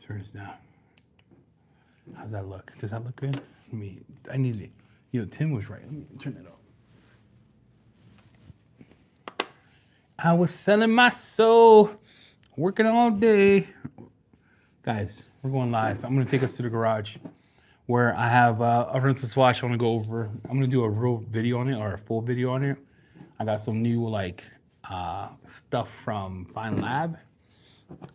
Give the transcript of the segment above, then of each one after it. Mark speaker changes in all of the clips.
Speaker 1: Turn this down. How's that look? Does that look good? I need it. Tim was right. Let me turn that off. I was selling my soul, working all day. Guys, we're going live. I'm going to take us to the garage where I have a rinseless wash I want to go over. I'm going to do a real video on it, or a full video on it. I got some new stuff from Fine Lab.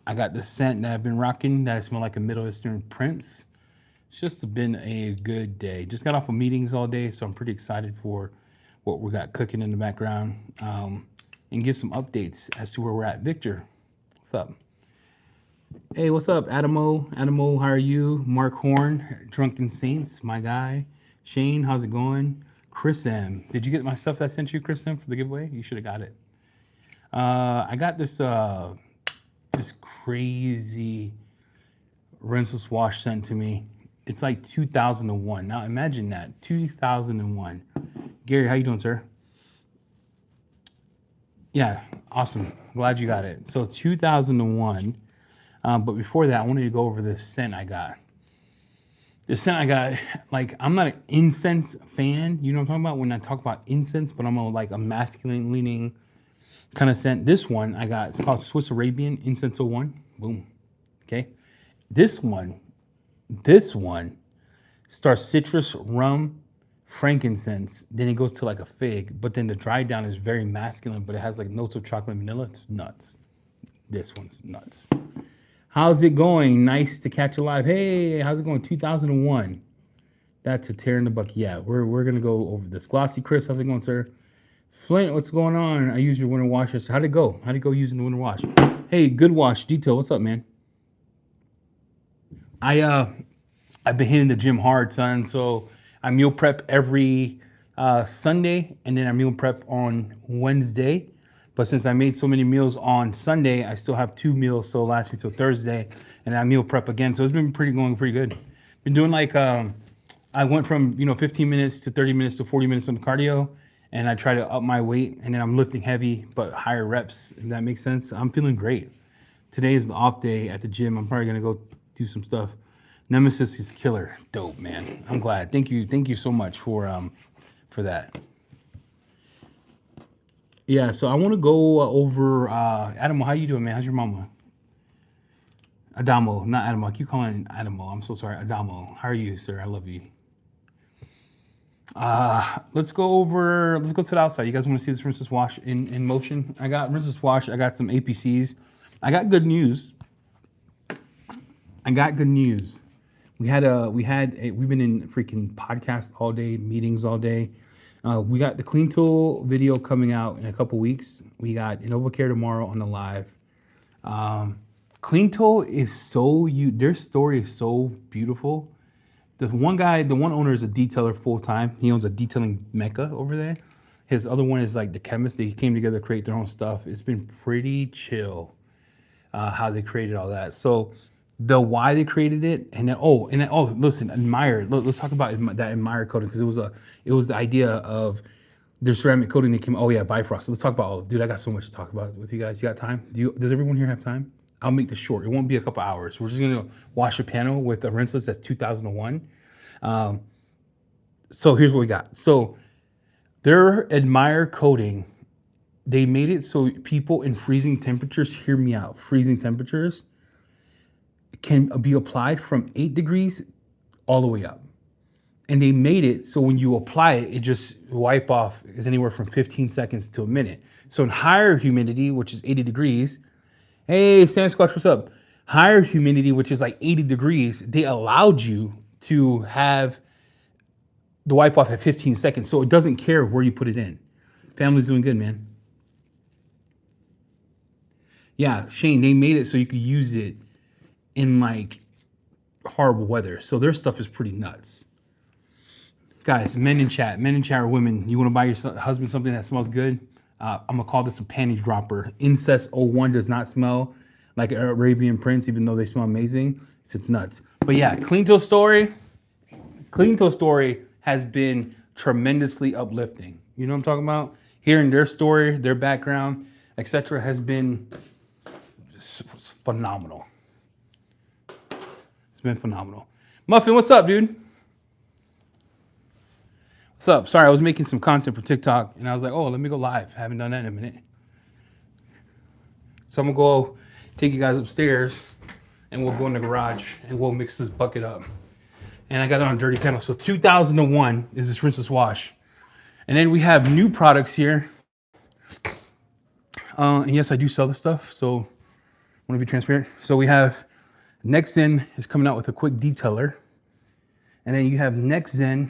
Speaker 1: I got the scent that I've been rocking that I smell like a Middle Eastern prince. It's just been a good day. Just got off of meetings all day, so I'm pretty excited for what we got cooking in the background, and give some updates as to where we're at. Victor, what's up? Hey, what's up, Adamo? Adamo, how are you? Mark Horn, Drunken Saints, my guy. Shane, how's it going? Chris M. Did you get my stuff that I sent you, Chris M, for the giveaway? You should have got it. I got this this crazy rinseless wash sent to me. It's like 2001. Now imagine that, 2001. Gary, how you doing, sir? Yeah, awesome. Glad you got it. So 2001. But before that, I wanted to go over this scent I got. This scent I got, like, I'm not an incense fan. You know what I'm talking about when I talk about incense, but I'm a masculine leaning kind of scent. This one I got, it's called Swiss Arabian Incense 01. Boom. Okay. This one starts citrus, rum, frankincense. Then it goes to like a fig, but then the dry down is very masculine, but it has like notes of chocolate and vanilla. It's nuts. This one's nuts. How's it going? Nice to catch you live. Hey, how's it going? 2001. That's a tear in the bucket. Yeah, we're gonna go over this. Glossy Chris, how's it going, sir? Flint, what's going on? I use your winter washer. How'd it go? How'd it go using the winter wash? Hey, good wash. Detail, what's up, man? I've been hitting the gym hard, son. So I meal prep every Sunday, and then I meal prep on Wednesday. But since I made so many meals on Sunday, I still have 2 meals, so last week till Thursday, and I meal prep again. So it's been going pretty good. Been doing I went from 15 minutes to 30 minutes to 40 minutes on the cardio, and I try to up my weight, and then I'm lifting heavy but higher reps. If that makes sense. I'm feeling great. Today is the off day at the gym. I'm probably gonna go do some stuff. Nemesis is killer. Dope, man. I'm glad. Thank you so much for that. Yeah, so I want to go over Adamo. How you doing, man? How's your mama? Adamo, not Adamo. I keep calling Adamo. I'm so sorry. Adamo. How are you, sir? I love you. Let's go to the outside. You guys want to see this rinseless wash in motion? I got rinseless wash. I got some APCs. I got good news. We've been in freaking podcasts all day, meetings all day. We got the Clean Tool video coming out in a couple weeks. We got InnovaCare tomorrow on the live. Clean Tool is their story is so beautiful. The one owner is a detailer full time. He owns a detailing mecca over there. His other one is like the chemist. They came together to create their own stuff. It's been pretty chill how they created all that. So why they created it, and then listen, Admire. Let's talk about that Admire coating, because it was the idea of their ceramic coating that came. Oh yeah, Bifrost. Let's talk about. Dude, I got so much to talk about with you guys. You got time? Does everyone here have time? I'll make this short. It won't be a couple hours. We're just gonna wash a panel with a rinseless that's 2001. So here's what we got. So their Admire coating, they made it so people in freezing temperatures, hear me out, freezing temperatures, can be applied from 8 degrees all the way up. And they made it so when you apply it, it just wipe off is anywhere from 15 seconds to a minute. So in higher humidity, which is 80 degrees, hey, Sasquatch, what's up? Higher humidity, which is like 80 degrees, they allowed you to have the wipe off at 15 seconds. So it doesn't care where you put it in. Family's doing good, man. Yeah, Shane, they made it so you could use it in like horrible weather. So their stuff is pretty nuts. Guys, men in chat or women, you want to buy your husband something that smells good? I'm gonna call this a panty dropper. Incest 01 does not smell like an Arabian Prince, even though they smell amazing. It's nuts. But yeah, Clean Tool story has been tremendously uplifting. You know what I'm talking about? Hearing their story, their background, etc., has been phenomenal. It's been phenomenal. Muffin, what's up, dude? What's up? Sorry, I was making some content for TikTok, and I was like, oh, let me go live. I haven't done that in a minute. So I'm going to go take you guys upstairs, and we'll go in the garage, and we'll mix this bucket up. And I got it on a dirty panel. So 2001 is this rinseless wash. And then we have new products here. And yes, I do sell this stuff, so I want to be transparent. So we have NextZen is coming out with a quick detailer. And then you have NextZen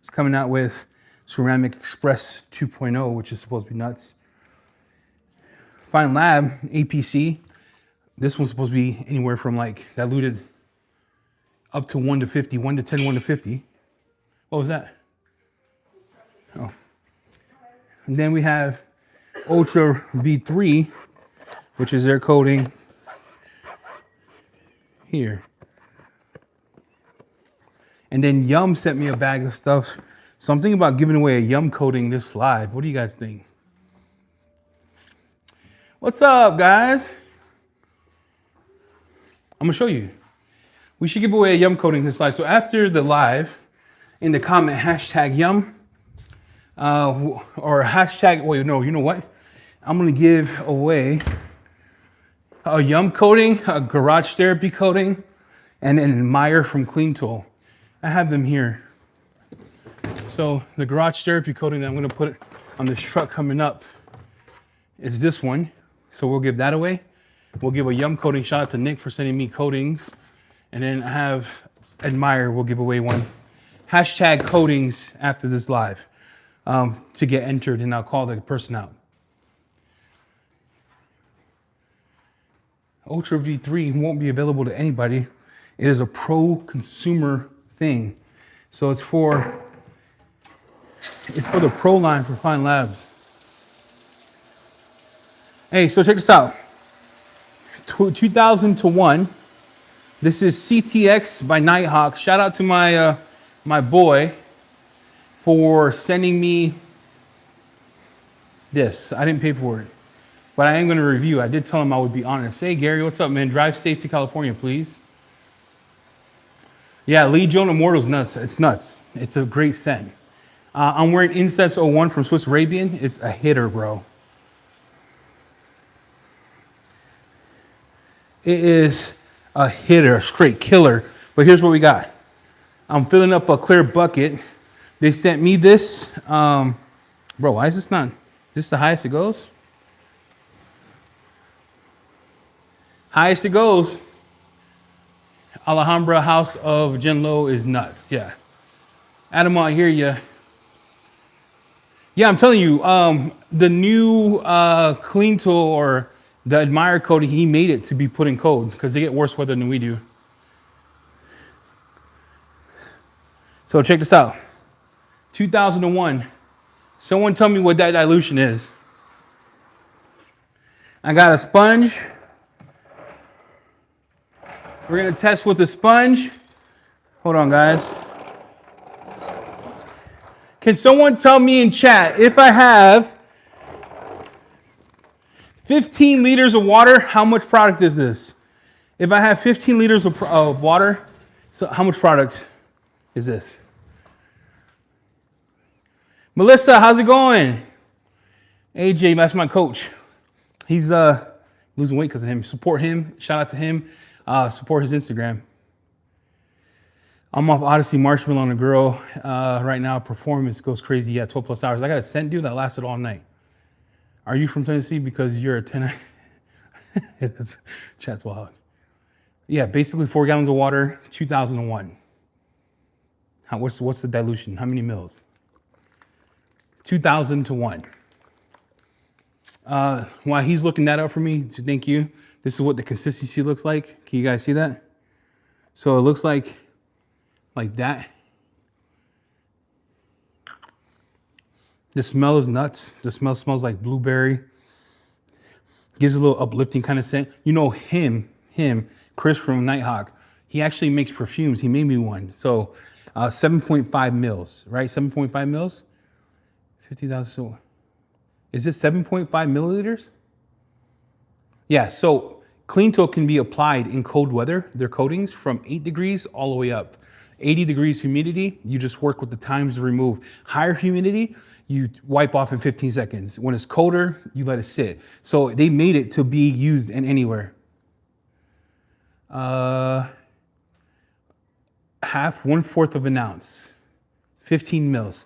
Speaker 1: is coming out with Ceramic Express 2.0, which is supposed to be nuts. Fine Lab APC. This one's supposed to be anywhere from like diluted up to 1 to 50, 1 to 10, 1 to 50. What was that? Oh. And then we have Ultra V3, which is their coating here. And then Yum sent me a bag of stuff. So I'm thinking about giving away a Yum coating this live. What do you guys think? What's up, guys? I'm gonna show you. We should give away a Yum coating this live. So after the live, in the comment, hashtag Yum, or hashtag, wait, no, you know what? I'm gonna give away a Yum coating, a Garage Therapy coating, and an Admire from Clean Tool. I have them here. So the Garage Therapy coating that I'm gonna put on this truck coming up is this one. So we'll give that away. We'll give a Yum coating. Shout out to Nick for sending me coatings. And then I have Admire, we'll give away one. Hashtag coatings after this live to get entered, and I'll call the person out. Ultra V3 won't be available to anybody. It is a pro consumer thing. So it's for the pro line for Fine Labs. Hey, so check this out. 2001. This is CTX by Nighthawk. Shout out to my my boy for sending me this. I didn't pay for it, but I am going to review. I did tell him I would be honest. Hey, Gary, what's up, man? Drive safe to California, please. Yeah, Legion Immortal's nuts. It's nuts. It's a great scent. I'm wearing Incense 01 from Swiss Arabian. It's a hitter, bro. It is a hitter, a straight killer. But here's what we got. I'm filling up a clear bucket. They sent me this. Bro, why is this not? Is this the highest it goes? Highest it goes. Alhambra House of Genlo is nuts. Yeah. Adam, I hear you. Yeah, I'm telling you, the new Clean Tool or the Admire coating, he made it to be put in code because they get worse weather than we do. So check this out. 2001. Someone tell me what that dilution is. I got a sponge. We're going to test with the sponge. Hold on, guys. Can someone tell me in chat if I have 15 liters of water, how much product is this? If I have 15 liters of water, so how much product is this? Melissa, how's it going? AJ, that's my coach. He's losing weight because of him. Support him. Shout out to him. Support his Instagram. I'm off Odyssey Marshmallow on a girl right now. Performance goes crazy. Yeah, 12 plus hours. I got a scent, dude, that lasted all night. Are you from Tennessee? Because you're a 10. Chat's wild. Yeah, basically 4 gallons of water, 2001. What's the dilution? How many mils? 2000 to 1. While he's looking that up for me, thank you. This is what the consistency looks like. Can you guys see that? So it looks like that. The smell is nuts. The smell smells like blueberry. Gives a little uplifting kind of scent. You know him, Chris from Nighthawk. He actually makes perfumes. He made me one. So 7.5 mils, right? 7.5 mils? 50,000. So is this 7.5 milliliters? Yeah, so Clean Tool can be applied in cold weather. Their coatings from 8 degrees all the way up. 80 degrees humidity, you just work with the times to remove. Higher humidity, you wipe off in 15 seconds. When it's colder, you let it sit. So they made it to be used in anywhere. Half, 1/4 of an ounce, 15 mils.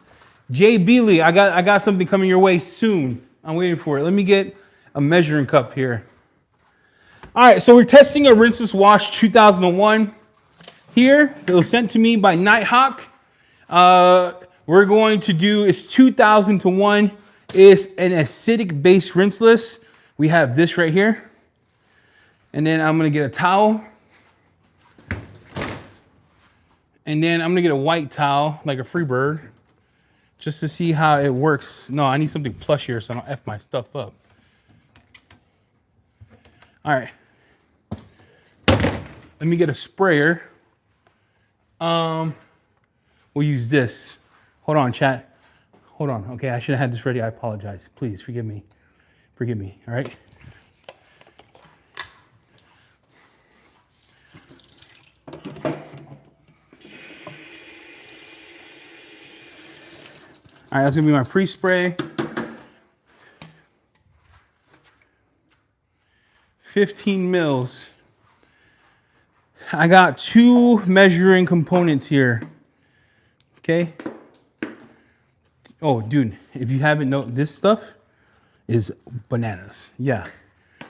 Speaker 1: Jay Beasley, I got something coming your way soon. I'm waiting for it. Let me get a measuring cup here. All right, so we're testing a Rinseless Wash 2001 here. It was sent to me by Nighthawk. We're going to do, it's 2000 to 1. It's an acidic based Rinseless. We have this right here. And then I'm gonna get a towel. And then I'm gonna get a white towel, like a Freebird, just to see how it works. No, I need something plushier so I don't F my stuff up. All right. Let me get a sprayer. We'll use this. Hold on, chat. Hold on. Okay, I should have had this ready. I apologize. Please forgive me. Forgive me, all right? All right, that's gonna be my pre-spray. 15 mils. I got 2 measuring components here. Okay. Oh, dude, if you haven't known, this stuff is bananas. Yeah.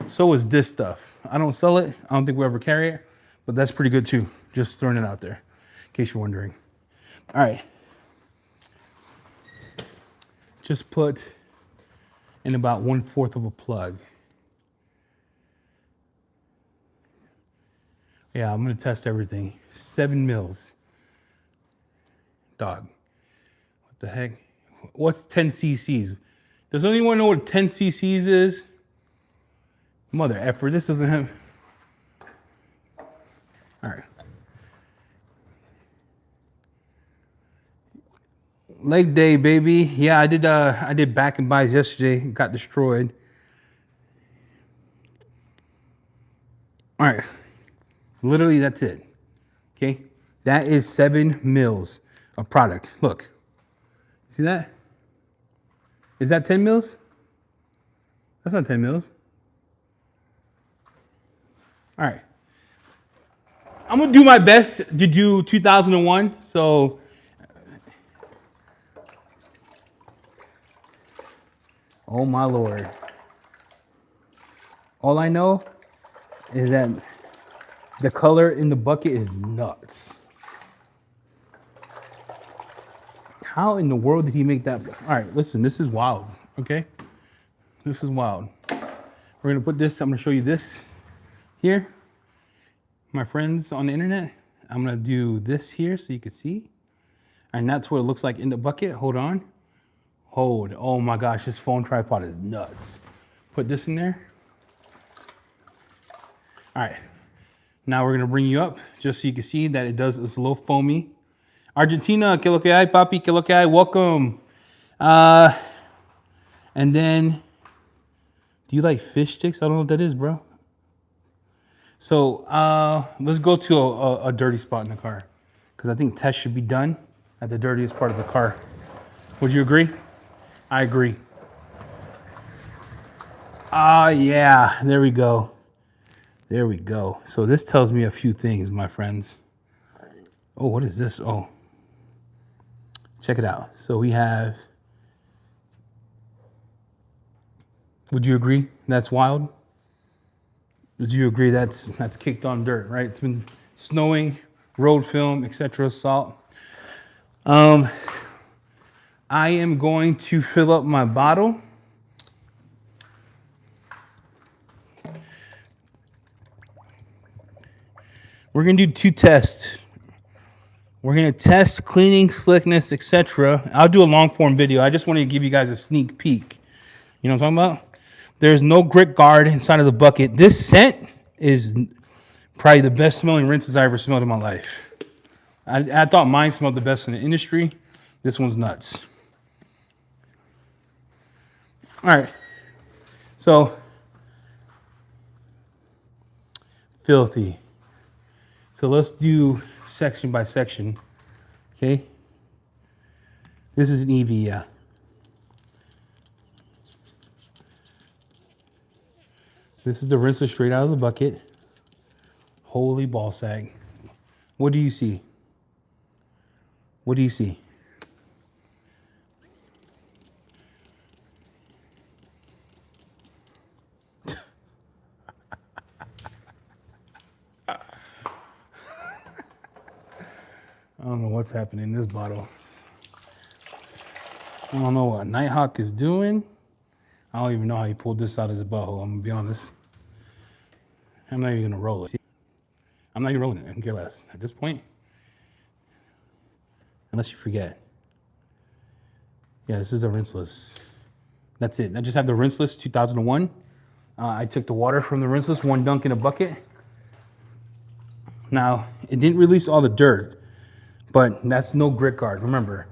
Speaker 1: So is this stuff. I don't sell it. I don't think we'll ever carry it, but that's pretty good too. Just throwing it out there in case you're wondering. All right. Just put in about 1/4 of a plug. Yeah, I'm gonna test everything. 7 mils. Dog. What the heck? What's 10 cc's? Does anyone know what 10 cc's is? Mother effer, this doesn't have. All right. Leg day, baby. Yeah, I did back and buys yesterday. Got destroyed. All right. Literally, that's it. Okay. That is 7 mils of product. Look. See that? Is that 10 mils? That's not 10 mils. All right. I'm going to do my best to do 2001. So oh my Lord. All I know is that the color in the bucket is nuts. How in the world did he make that? All right, listen, this is wild, okay? This is wild. We're gonna put this, I'm gonna show you this here. My friends on the internet, I'm gonna do this here so you can see. And that's what it looks like in the bucket. Hold on. Hold, oh my gosh, this phone tripod is nuts. Put this in there. All right, now we're gonna bring you up just so you can see that it does, it's a little foamy. Argentina, que lo que hay, papi, que lo que hay, welcome. And then, do you like fish sticks? I don't know what that is, bro. So let's go to a dirty spot in the car because I think tests should be done at the dirtiest part of the car. Would you agree? I agree. Yeah, there we go. There we go. So this tells me a few things, my friends. Oh, what is this? Oh, check it out. So we have, would you agree that's wild? Would you agree that's kicked on dirt, right? It's been snowing, road film, etc., salt. I am going to fill up my bottle. We're going to do 2 tests. We're going to test cleaning, slickness, etc. I'll do a long form video. I just wanted to give you guys a sneak peek. You know what I'm talking about? There's no grit guard inside of the bucket. This scent is probably the best smelling rinses I ever smelled in my life. I thought mine smelled the best in the industry. This one's nuts. All right. So filthy. So let's do section by section. Okay. This is an EV, yeah. This is the rinseless straight out of the bucket. Holy ball sag. What do you see? What do you see? I don't know what's happening in this bottle. I don't know what Nighthawk is doing. I don't even know how he pulled this out of his butthole. I'm gonna be honest. I'm not even gonna roll it. I'm not even rolling it. I can care less at this point. Unless you forget. Yeah, this is a rinseless. That's it. I just have the rinseless 2001. I took the water from the rinseless, one dunk in a bucket. Now, it didn't release all the dirt, but that's no grit guard, remember.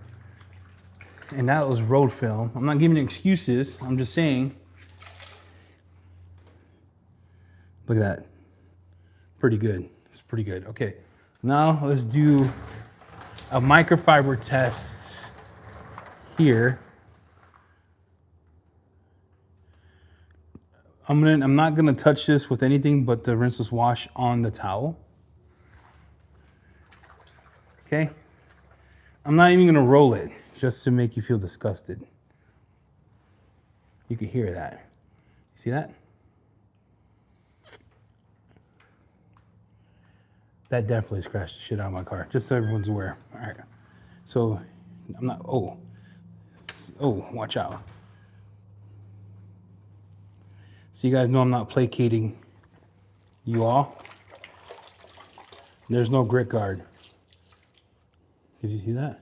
Speaker 1: And that was road film. I'm not giving excuses. I'm just saying. Look at that. Pretty good. It's pretty good. Okay. Now let's do a microfiber test here. I'm not gonna touch this with anything but the rinseless wash on the towel. Okay. I'm not even gonna roll it just to make you feel disgusted. You can hear that. You see that? That definitely scratched the shit out of my car, just so everyone's aware. All right. So I'm not, oh, watch out. So you guys know I'm not placating you all. There's no grit guard. Did you see that?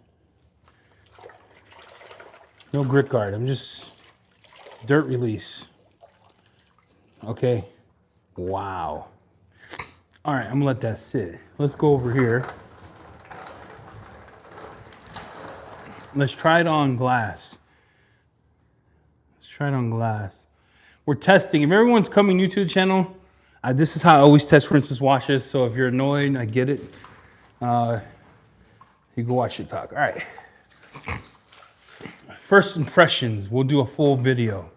Speaker 1: No grit guard. I'm just dirt release. Okay. Wow. All right, I'm gonna let that sit. Let's go over here. Let's try it on glass. Let's try it on glass. We're testing. If everyone's coming new to the channel, this is how I always test rinseless washes. So if you're annoyed, I get it. You go watch TikTok. All right. First impressions. We'll do a full video.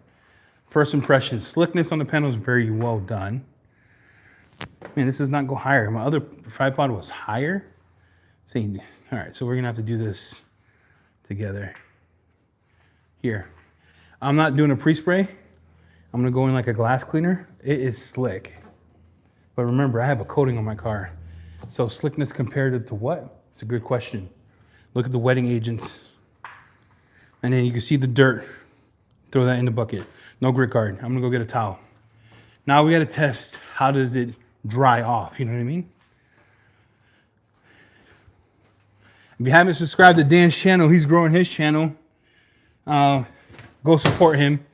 Speaker 1: First impressions. Slickness on the panel is very well done. Man, this does not go higher. My other tripod was higher. See, all right, so we're gonna have to do this together. Here, I'm not doing a pre-spray. I'm gonna go in like a glass cleaner. It is slick. But remember, I have a coating on my car. So slickness compared to what? It's a good question. Look at the wetting agents. And then you can see the dirt. Throw that in the bucket. No grit guard. I'm gonna go get a towel. Now we gotta test how does it dry off, you know what I mean? If you haven't subscribed to Dan's channel, he's growing his channel. Go support him.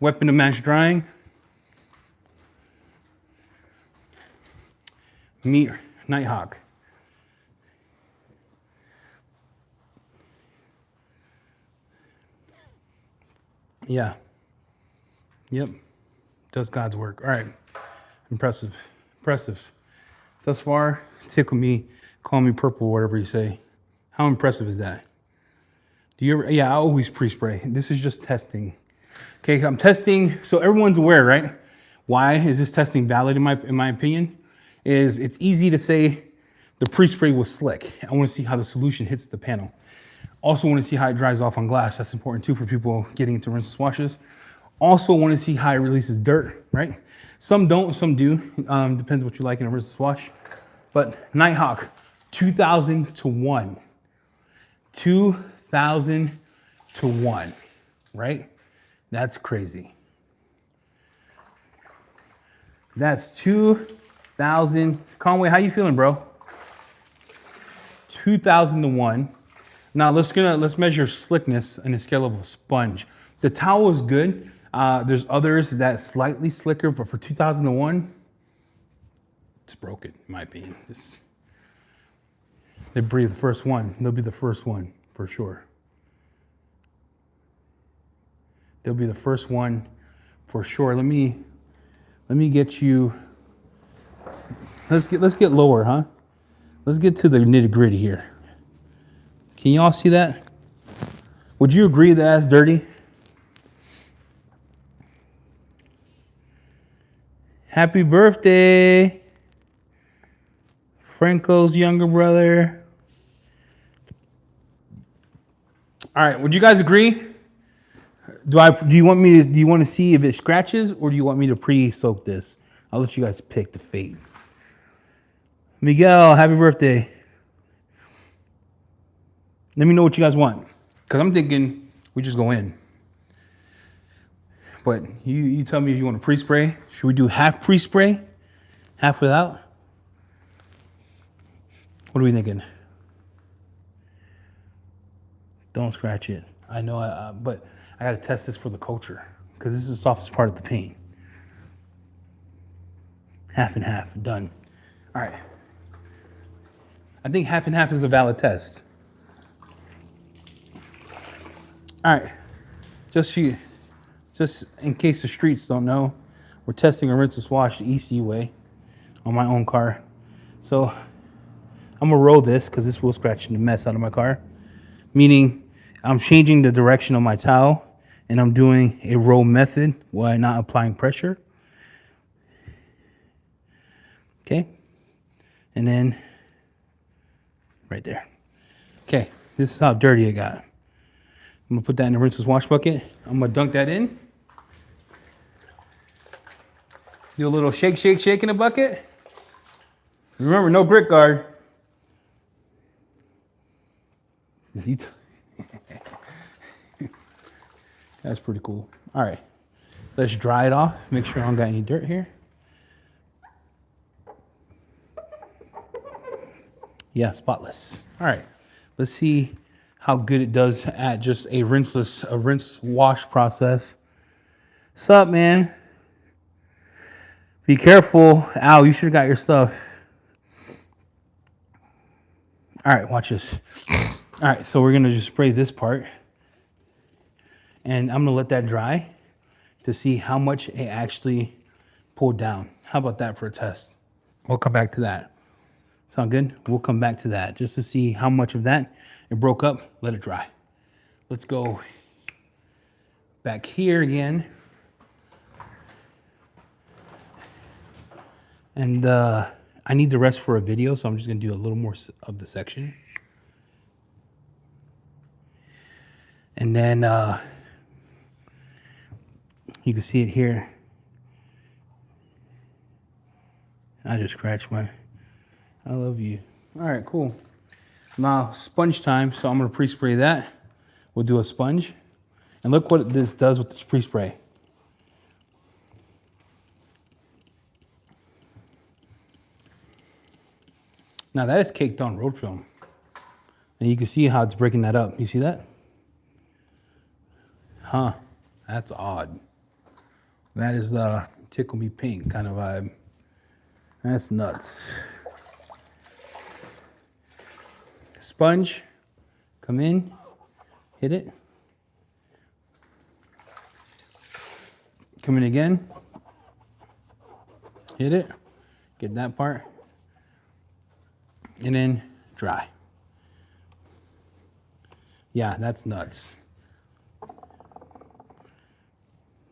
Speaker 1: Weapon to match drying. Meet Nighthawk. Yeah. Yep. Does God's work. All right. Impressive. Impressive. Thus far, tickle me, call me purple, whatever you say. How impressive is that? Do you ever, yeah, I always pre-spray. This is just testing. Okay, I'm testing, so everyone's aware, right? Why is this testing valid in my opinion? Is it's easy to say the pre-spray was slick. I want to see how the solution hits the panel. Also want to see how it dries off on glass. That's important too for people getting into rinseless washes. Also want to see how it releases dirt, right? Some don't, some do. Depends what you like in a rinseless wash. But Nighthawk, 2000 to 1. 2000 to 1, right? That's crazy. That's 2,000. Conway, how you feeling, bro? 2,000 to 1. Now let's measure slickness in a scale of a sponge. The towel is good. There's others that's slightly slicker, but for 2,000 to 1, it's broken, in my opinion. They breathe the first one. They'll be the first one for sure. They'll be the first one for sure. Let me get you Let's get lower, huh? Let's get to the nitty gritty here. Can y'all see that? Would you agree that that's dirty? Happy birthday, Franco's younger brother. All right, would you guys agree? Do you want to see if it scratches, or do you want me to pre-soak this? I'll let you guys pick the fate. Miguel, happy birthday. Let me know what you guys want, because I'm thinking we just go in. But you tell me if you want to pre-spray. Should we do half pre-spray, half without? What are we thinking? Don't scratch it. I know, but I got to test this for the culture, because this is the softest part of the paint. Half and half, done. All right. I think half and half is a valid test. All right, just in case the streets don't know, we're testing a rinseless wash the EC way on my own car. So I'm gonna roll this, because this will scratch the mess out of my car. Meaning I'm changing the direction of my towel, and I'm doing a roll method while I'm not applying pressure. Okay, and then right there. Okay, this is how dirty it got. I'm gonna put that in the rinseless wash bucket. I'm gonna dunk that in. Do a little shake, shake, shake in the bucket. Remember, no brick guard. That's pretty cool. All right, let's dry it off. Make sure I don't got any dirt here. Yeah, spotless. All right, let's see how good it does at just a rinse wash process. What's up, man? Be careful. Ow, you should have got your stuff. All right, watch this. All right, so we're gonna just spray this part, and I'm gonna let that dry to see how much it actually pulled down. How about that for a test? We'll come back to that. Sound good? We'll come back to that just to see how much of that it broke up. Let it dry. Let's go back here again. And I need the rest for a video, so I'm just gonna do a little more of the section. And then you can see it here. I just scratched my, I love you. All right, cool. Now sponge time, so I'm gonna pre-spray that. We'll do a sponge. And look what this does with this pre-spray. Now that is caked on road film. And you can see how it's breaking that up. You see that? Huh, that's odd. That is tickle me pink kind of vibe. That's nuts. Sponge, come in, hit it. Come in again, hit it, get that part, and then dry. Yeah, that's nuts.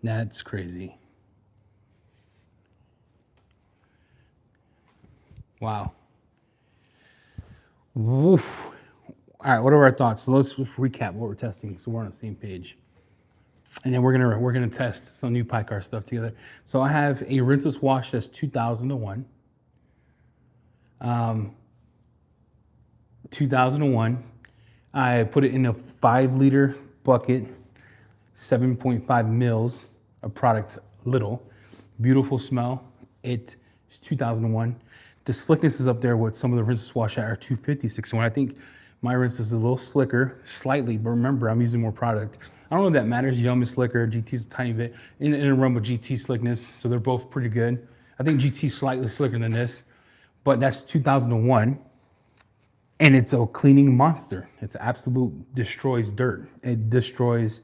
Speaker 1: That's crazy. Wow. Woof. All right, what are our thoughts? So let's just recap what we're testing so we're on the same page. And then we're gonna test some new Picar stuff together. So I have a rinseless wash that's 2001. 2001. I put it in a 5-liter bucket, 7.5 mils of product, little. Beautiful smell. It is 2001. The slickness is up there with some of the rinseless wash that are 250, I think my rinse is a little slicker, slightly, but remember, I'm using more product. I don't know if that matters. Yum is slicker, GT's a tiny bit. In a run with GT slickness, so they're both pretty good. I think GT's slightly slicker than this, but that's 2001. And it's a cleaning monster. It's absolute destroys dirt. It destroys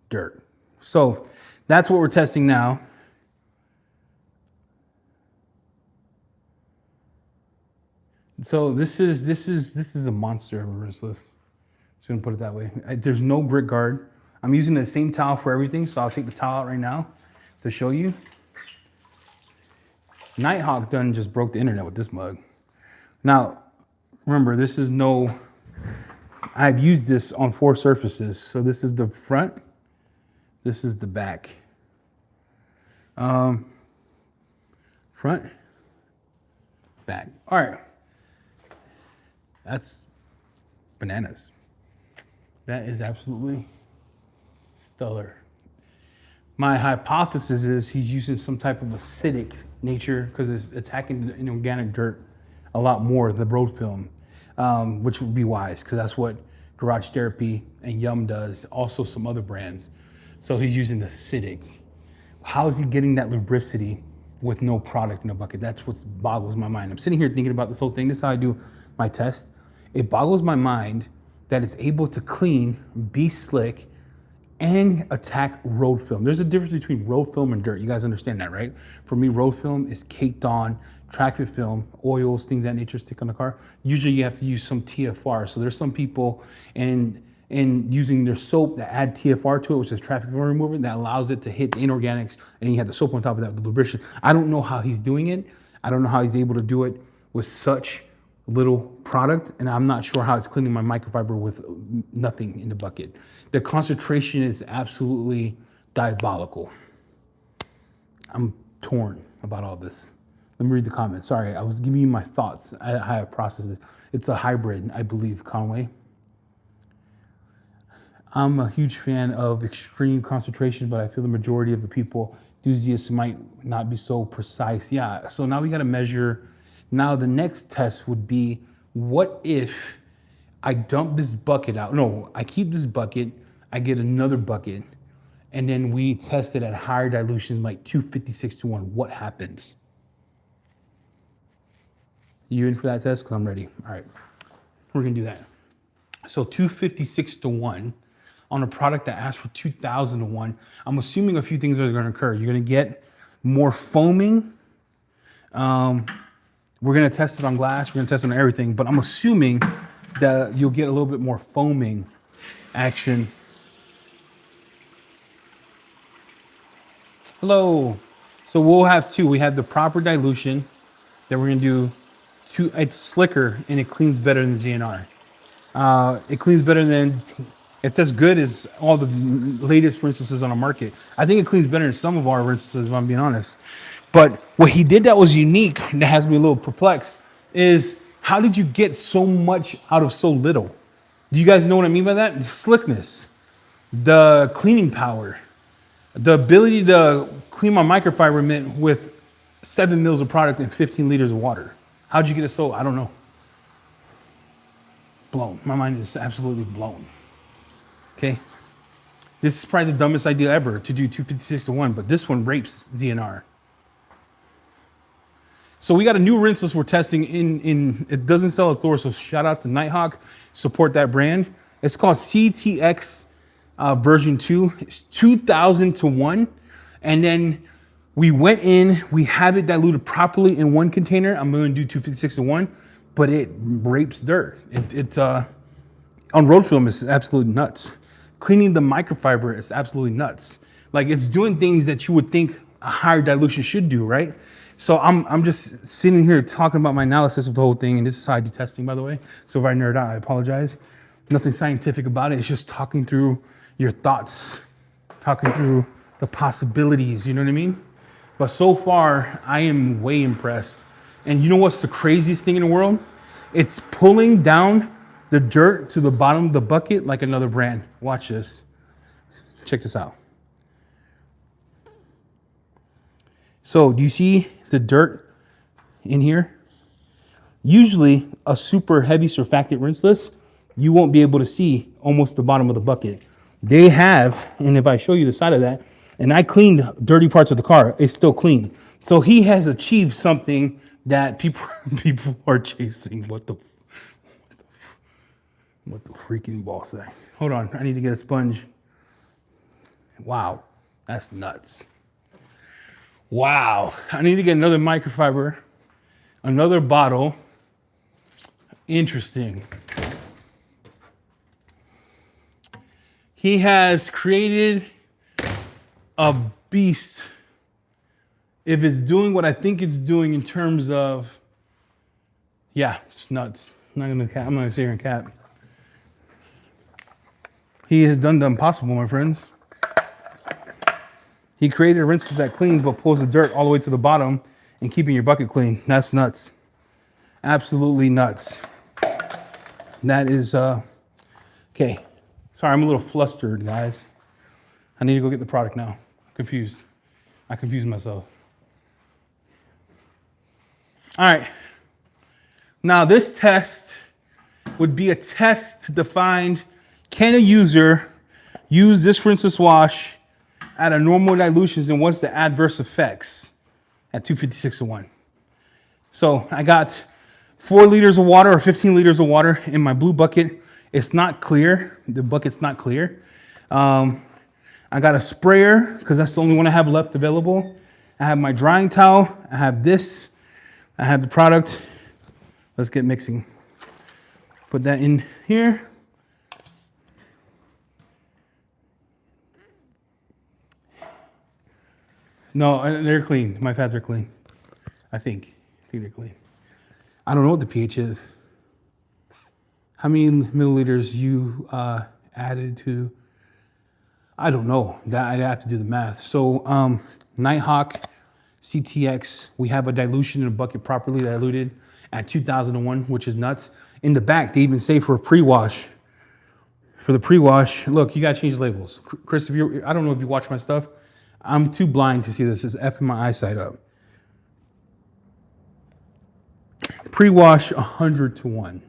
Speaker 1: dirt. So that's what we're testing now. So this is a monster of a rinseless. Just gonna put it that way. There's no grit guard. I'm using the same towel for everything, so I'll take the towel out right now to show you. Nighthawk done just broke the internet with this mug. Now, remember, this is no, I've used this on 4 surfaces. So this is the front, this is the back. Front, back. All right, that's bananas. That is absolutely stellar. My hypothesis is he's using some type of acidic nature because it's attacking the inorganic dirt a lot more than the road film, which would be wise because that's what Garage Therapy and Yum does, also some other brands. So he's using the acidic. How is he getting that lubricity with no product in the bucket? That's what boggles my mind. I'm sitting here thinking about this whole thing. This is how I do my test. It boggles my mind that it's able to clean, be slick, and attack road film. There's a difference between road film and dirt. You guys understand that, right? For me, road film is caked on, traffic film, oils, things that nature stick on the car. Usually you have to use some TFR. So there's some people and using their soap that add TFR to it, which is traffic film remover, that allows it to hit the inorganics, and you have the soap on top of that with the lubrication. I don't know how he's doing it. I don't know how he's able to do it with such little product, and I'm not sure how it's cleaning my microfiber with nothing in the bucket. The concentration is absolutely diabolical. I'm torn about all this. Let me read the comments. Sorry, I was giving you my thoughts, how I process it. It's a hybrid, I believe, Conway. I'm a huge fan of extreme concentration, but I feel the majority of the people, enthusiasts, might not be so precise. Yeah, so now we got to measure. Now the next test would be, what if I dump this bucket out? No, I keep this bucket, I get another bucket, and then we test it at higher dilution, like 256 to 1. What happens? You in for that test? Because I'm ready. All right, we're gonna do that. So 256 to 1 on a product that asks for 2,000 to 1. I'm assuming a few things are gonna occur. You're gonna get more foaming. We're gonna test it on glass, we're gonna test it on everything, but I'm assuming that you'll get a little bit more foaming action. Hello. So we'll have 2. We have the proper dilution, then we're gonna do 2. It's slicker and it cleans better than ZNR. It cleans better than, it's as good as all the latest rinselesses on the market. I think it cleans better than some of our rinselesses, if I'm being honest. But what he did that was unique, that has me a little perplexed, is how did you get so much out of so little? Do you guys know what I mean by that? The slickness, the cleaning power, the ability to clean my microfiber mint with 7 mils of product and 15 liters of water. How'd you get it so? I don't know. Blown. My mind is absolutely blown. Okay. This is probably the dumbest idea ever to do 256 to 1, but this one rapes ZNR. So we got a new rinseless we're testing in it doesn't sell at Thor, so shout out to Nighthawk, support that brand. It's called CTX version 2. It's 2,000 to 1. And then we went in, we have it diluted properly in one container. I'm going to do 256 to 1, but it rapes dirt. On road film, it's absolutely nuts. Cleaning the microfiber is absolutely nuts. Like, it's doing things that you would think a higher dilution should do, right? So I'm just sitting here talking about my analysis of the whole thing, and this is how I do testing, by the way. So if I nerd out, I apologize. Nothing scientific about it. It's just talking through your thoughts, talking through the possibilities, you know what I mean? But so far, I am way impressed. And you know what's the craziest thing in the world? It's pulling down the dirt to the bottom of the bucket like another brand. Watch this. Check this out. So do you see the dirt in here? Usually a super heavy surfactant rinseless, you won't be able to see almost the bottom of the bucket. They have, and if I show you the side of that, and I cleaned dirty parts of the car, it's still clean. So he has achieved something that people are chasing. What the freaking ball say? Hold on, I need to get a sponge. Wow, that's nuts. Wow, I need to get another microfiber, another bottle, Interesting. He has created a beast. If it's doing what I think it's doing in terms of, yeah, it's nuts. I'm not gonna sit here and cap. He has done the impossible, my friends. He created a rinseless that cleans but pulls the dirt all the way to the bottom and keeping your bucket clean. That's nuts. Absolutely nuts. That is, okay. Sorry, I'm a little flustered, guys. I need to go get the product now. I'm confused. I confused myself. All right. Now this test would be a test to define, can a user use this rinseless wash at a normal dilutions and what's the adverse effects at 256:1. So I got 4 liters of water or 15 liters of water in my blue bucket. It's not clear. The bucket's not clear. I got a sprayer because that's the only one I have left available. I have my drying towel. I have this. I have the product. Let's get mixing. Put that in here. No, they're clean. My pads are clean. I think they're clean. I don't know what the pH is. How many milliliters you added to? I don't know. That I'd have to do the math. So Nighthawk CTX, we have a dilution in a bucket properly diluted at 2001, which is nuts. In the back, they even say for a pre-wash. For the pre-wash, look, you gotta change the labels. Chris, if I don't know if you watch my stuff. I'm too blind to see this. It's effing my eyesight up. Pre-wash 100:1.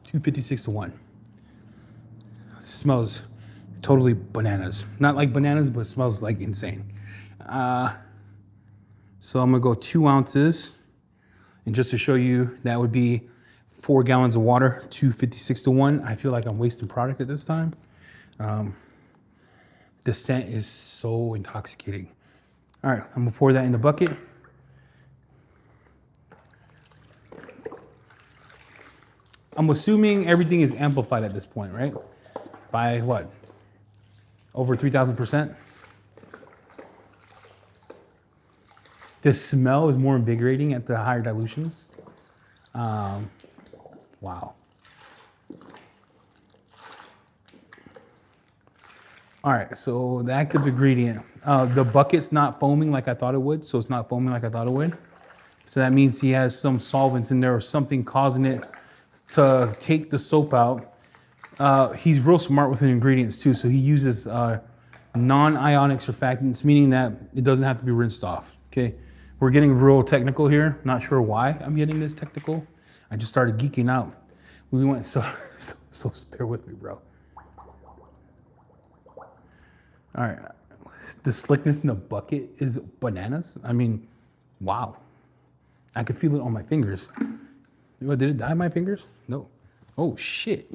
Speaker 1: 256:1. Smells totally bananas. Not like bananas, but it smells like insane. So I'm gonna go 2 ounces. And just to show you, that would be 4 gallons of water, 256:1. I feel like I'm wasting product at this time. The scent is so intoxicating. All right, I'm gonna pour that in the bucket. I'm assuming everything is amplified at this point, right? By what? Over 3,000%? The smell is more invigorating at the higher dilutions. Wow. All right, so the active ingredient. The bucket's not foaming like I thought it would, so it's not foaming like I thought it would. So that means he has some solvents in there or something causing it to take the soap out. He's real smart with the ingredients too, so he uses non-ionic surfactants, meaning that it doesn't have to be rinsed off, okay? We're getting real technical here. Not sure why I'm getting this technical. I just started geeking out. We went, so bear with me, bro. All right, the slickness in the bucket is bananas. I mean, wow. I could feel it on my fingers. Did it dye my fingers? No. Oh, shit.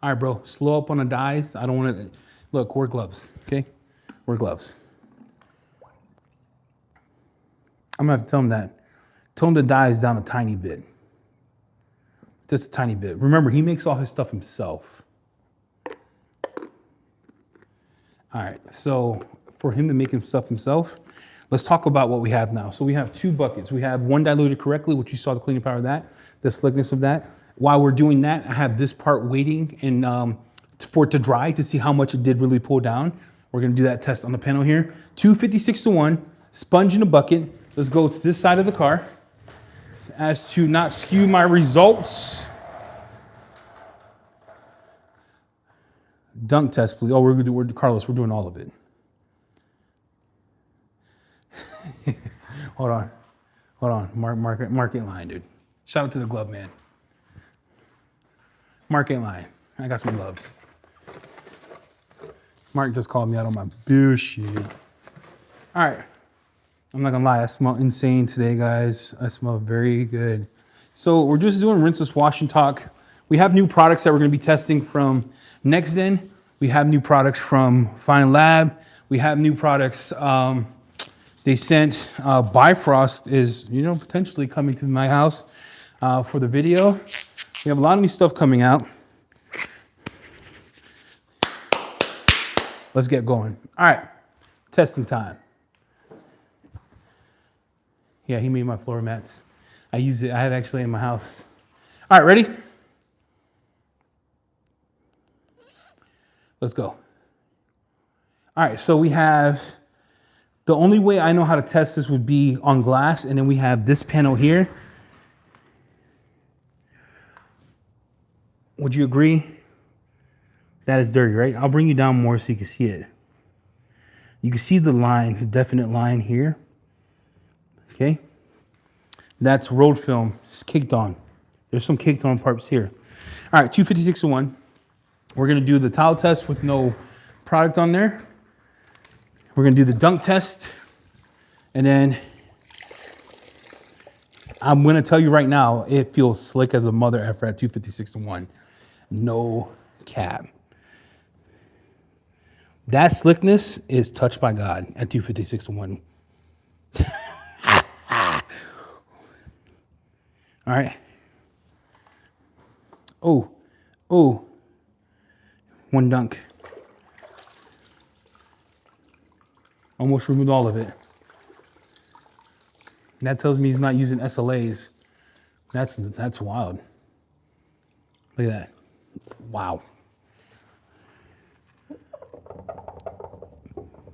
Speaker 1: All right, bro, slow up on the dyes. I don't want to, look, wear gloves, okay? Wear gloves. I'm gonna have to tell him that. Tone the dyes down a tiny bit. Just a tiny bit. Remember, he makes all his stuff himself. All right, so for him to make his stuff himself, let's talk about what we have now. So we have 2 buckets. We have one diluted correctly, which you saw the cleaning power of that, the slickness of that. While we're doing that, I have this part waiting and for it to dry to see how much it did really pull down. We're gonna do that test on the panel here. 256:1, sponge in a bucket. Let's go to this side of the car as to not skew my results. Dunk test, please. Oh, Carlos, we're doing all of it. Hold on. Market line, dude. Shout out to the glove man. Market line. I got some gloves. Mark just called me out on my bullshit. All right. I'm not gonna lie, I smell insane today, guys. I smell very good. So we're just doing rinseless wash and talk. We have new products that we're gonna be testing from NextZen. We have new products from Fine Lab. We have new products. The They sent Bifrost is, potentially coming to my house for the video. We have a lot of new stuff coming out. Let's get going. All right, testing time. Yeah, he made my floor mats. I use it. I have actually in my house. All right, ready? Let's go. All right, so we have, the only way I know how to test this would be on glass, and then we have this panel here. Would you agree? That is dirty, right? I'll bring you down more so you can see it. You can see the line, the definite line here. Okay? That's road film. It's caked on. There's some caked on parts here. All right, 256-1. We're going to do the towel test with no product on there. We're going to do the dunk test. And then I'm going to tell you right now, it feels slick as a mother effer at 256-1. No cap. That slickness is touched by God at 256-1. All right. Oh. One dunk. Almost removed all of it. That tells me he's not using SLAs. That's wild. Look at that. Wow.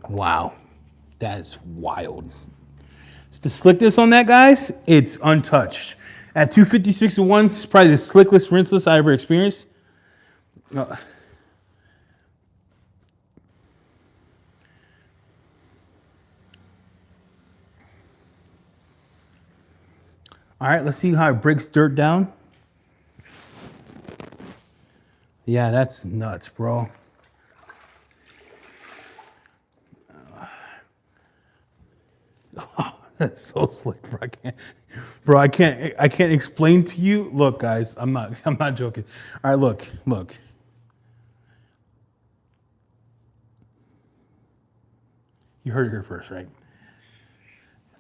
Speaker 1: Wow. That's wild. The slickness on that, guys, it's untouched. At 256-1, it's probably the slickless, rinseless I ever experienced. All right, let's see how it breaks dirt down. Yeah, that's nuts, bro. That's so slick, bro. I can't explain to you. Look, guys, I'm not joking. All right, look. You heard it here first, right?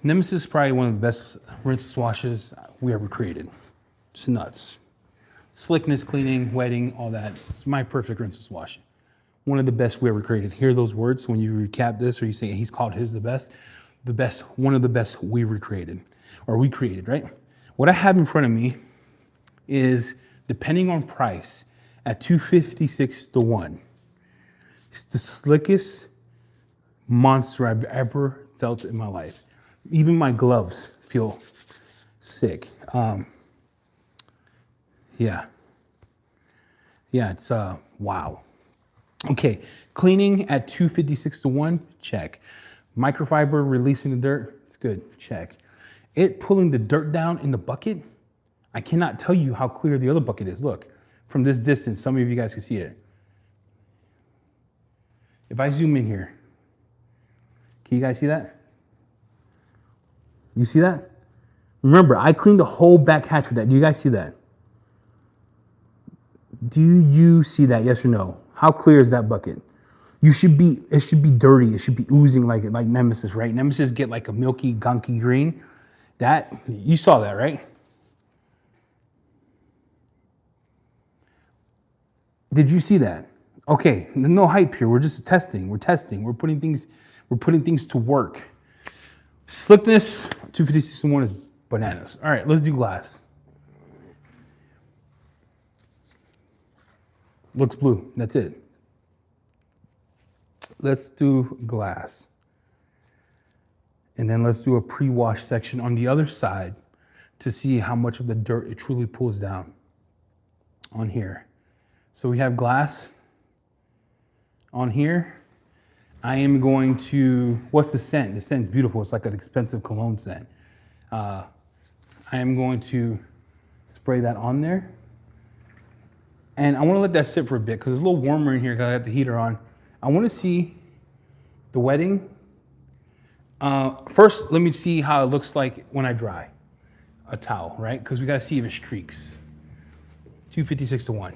Speaker 1: Nemesis is probably one of the best rinseless washes we ever created. It's nuts. Slickness, cleaning, wetting, all that. It's my perfect rinseless wash. One of the best we ever created. Hear those words when you recap this or you say he's called his the best. The best, one of the best we recreated, or we created, right? What I have in front of me is, depending on price, at 256-1. It's the slickest monster I've ever felt in my life. Even my gloves feel sick. Yeah, it's wow. Okay, cleaning at 256-1, check. Microfiber releasing the dirt, it's good, check. It pulling the dirt down in the bucket, I cannot tell you how clear the other bucket is. Look, from this distance, some of you guys can see it. If I zoom in here, can you guys see that? You see that? Remember, I cleaned the whole back hatch with that. Do you guys see that? Do you see that, yes or no? How clear is that bucket? It should be dirty. It should be oozing like Nemesis, right? Nemesis get like a milky, gunky green. That, you saw that, right? Did you see that? Okay, no hype here. We're just testing. We're testing. We're putting things to work. Slickness, 256-1 is bananas. All right, let's do glass. Looks blue. That's it. Let's do glass. And then let's do a pre-wash section on the other side to see how much of the dirt it truly pulls down on here. So we have glass on here. I am going to, what's the scent? The scent's beautiful. It's like an expensive cologne scent. I am going to spray that on there. And I want to let that sit for a bit because it's a little warmer in here because I got the heater on. I want to see the wetting. First, let me see how it looks like when I dry a towel, right? Because we got to see if it streaks. 256-1.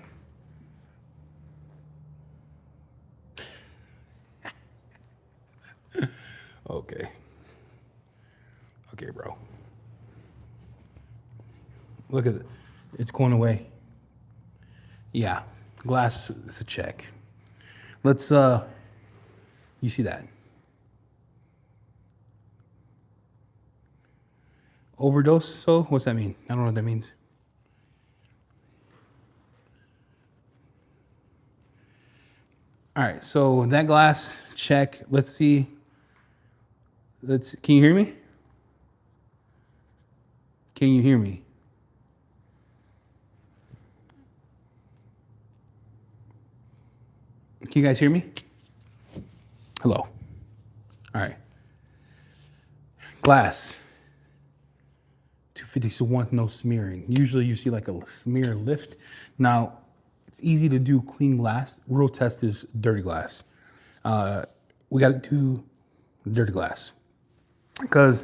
Speaker 1: Okay. Okay, bro. Look at it. It's going away. Yeah, glass is a check. Let's, you see that? Overdose, so what's that mean? I don't know what that means. All right, so that glass, check. Let's see. Can you hear me? Can you hear me? Can you guys hear me? Hello. All right. Glass. 250-1, no smearing. Usually you see like a smear lift. Now, it's easy to do clean glass. Real test is dirty glass. We got to do dirty glass. Because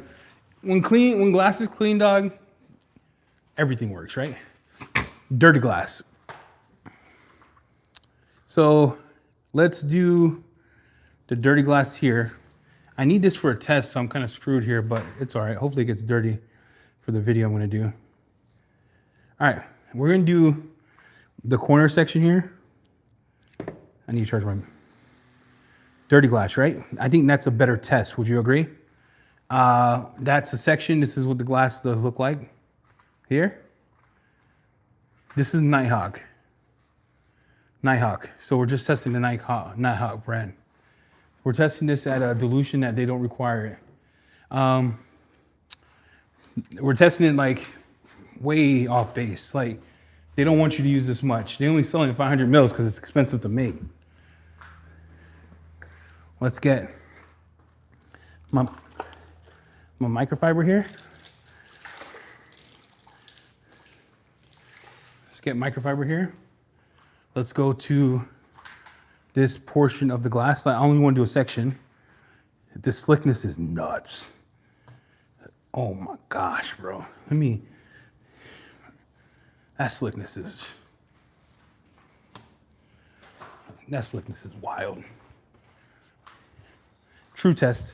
Speaker 1: when glass is clean, dog, everything works, right? Dirty glass. So let's do the dirty glass here. I need this for a test, so I'm kind of screwed here, but it's all right. Hopefully it gets dirty for the video I'm going to do. All right, we're going to do the corner section here. I need to charge my dirty glass, right? I think that's a better test. Would you agree? That's a section. This is what the glass does look like here. This is Nighthawk. Nighthawk. So we're just testing the Nighthawk brand. We're testing this at a dilution that they don't require it. We're testing it like way off base. Like they don't want you to use this much. They only sell it in 500 mils because it's expensive to make. Let's get my microfiber here. Let's get microfiber here. Let's go to this portion of the glass. I only want to do a section. This slickness is nuts. Oh my gosh, bro. That slickness is wild. True test.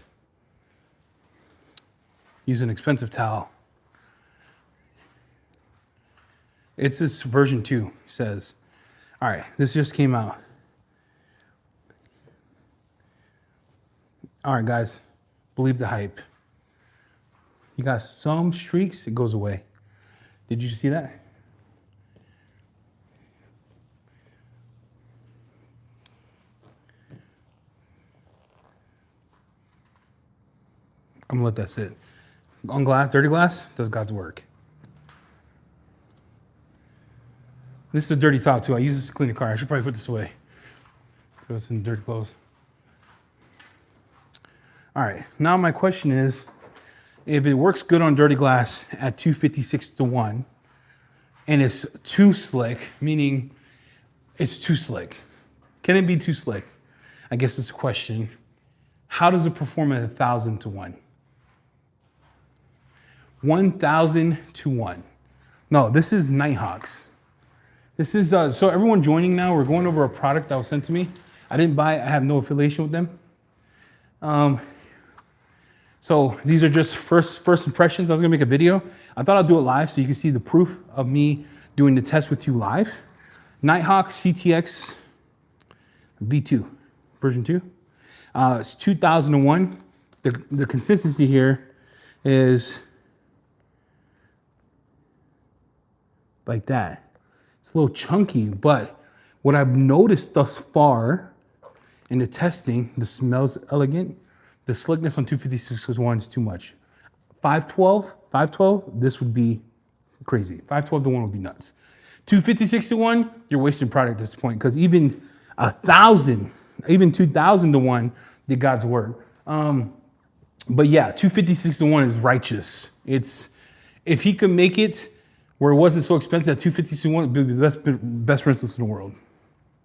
Speaker 1: Use an expensive towel. It's this version 2, says. All right, this just came out. All right, guys, believe the hype. You got some streaks, it goes away. Did you see that? I'm gonna let that sit. On glass, dirty glass, does God's work. This is a dirty top too. I use this to clean the car. I should probably put this away. Throw this in dirty clothes. All right, now my question is, if it works good on dirty glass at 256-1, and it's too slick, meaning it's too slick. Can it be too slick? I guess it's a question. How does it perform at 1,000-1? 1,000-1. No, this is Nighthawks. This is, so everyone joining now, we're going over a product that was sent to me. I didn't buy it, I have no affiliation with them. So these are just first impressions. I was gonna make a video. I thought I'd do it live so you can see the proof of me doing the test with you live. Nighthawk CTX V2, version 2. It's 2001. The consistency here is like that. It's a little chunky, but what I've noticed thus far in the testing, the smells elegant. The slickness on 256-1 is too much. 512, this would be crazy. 512-1 would be nuts. 256-1, you're wasting product at this point because even 1,000, even 2,000-1 did God's word. But yeah, 256-1 is righteous. If he could make it where it wasn't so expensive at 256-1, it'd be the best rinseless in the world. In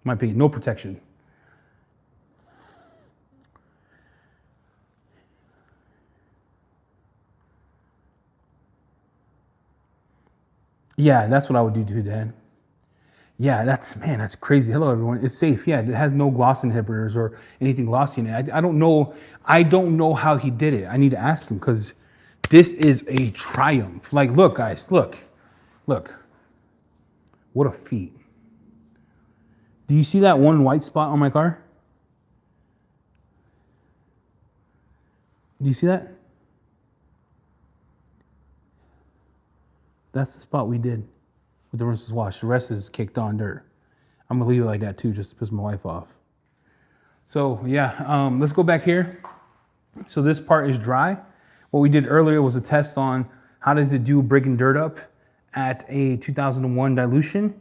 Speaker 1: my opinion, no protection. Yeah, that's what I would do too, Dan. Yeah, that's crazy. Hello, everyone. It's safe. Yeah, it has no gloss inhibitors or anything glossy in it. I don't know how he did it. I need to ask him because This is a triumph. Like, look, guys, look. What a feat. Do you see that one white spot on my car? Do you see that? That's the spot we did with the rinseless wash. The rest is caked on dirt. I'm gonna leave it like that too, just to piss my wife off. So yeah, let's go back here. So this part is dry. What we did earlier was a test on how does it do breaking dirt up at a 2001 dilution.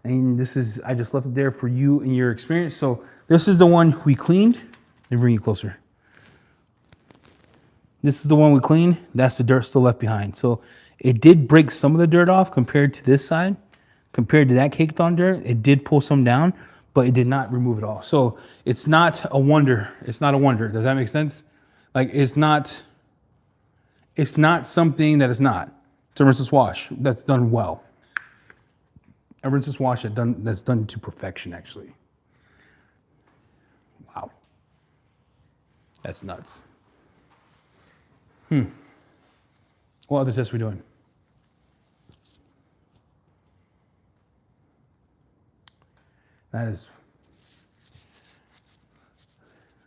Speaker 1: And this is, I just left it there for you and your experience. So this is the one we cleaned. Let me bring you closer. This is the one we cleaned. That's the dirt still left behind. So it did break some of the dirt off compared to this side. Compared to that caked on dirt, it did pull some down, but it did not remove it all. So it's not a wonder. It's not a wonder. Does that make sense? Like it's not something that is not. It's a rinseless wash that's done well. A rinseless wash that's done to perfection, actually. Wow. That's nuts. What other tests are we doing? That is,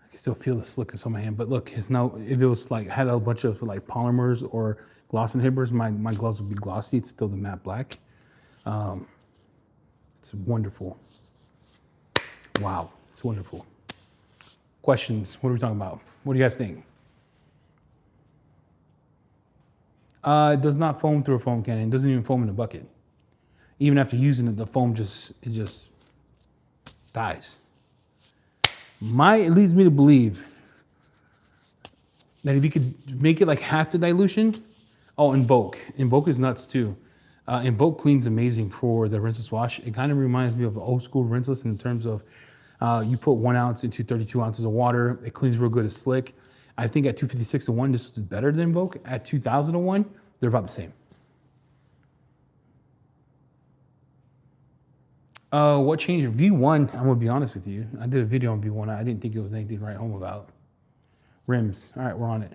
Speaker 1: I can still feel the slickness on my hand, but look, it's now, if it was like, had a bunch of like polymers or gloss inhibitors, my gloves would be glossy. It's still the matte black. It's wonderful. Wow, it's wonderful. Questions, what are we talking about? What do you guys think? It does not foam through a foam cannon. It doesn't even foam in the bucket. Even after using it, the foam just dies. It leads me to believe that if you could make it like half the dilution, Invoke is nuts too. Invoke cleans amazing for the rinseless wash. It kind of reminds me of the old school rinseless in terms of you put 1 ounce into 32 ounces of water. It cleans real good, it's slick. I think at 256-1, this is better than Invoke. At 2001, they're about the same. What changed? V1, I'm gonna be honest with you. I did a video on V1. I didn't think it was anything to write home about. Rims, all right, we're on it.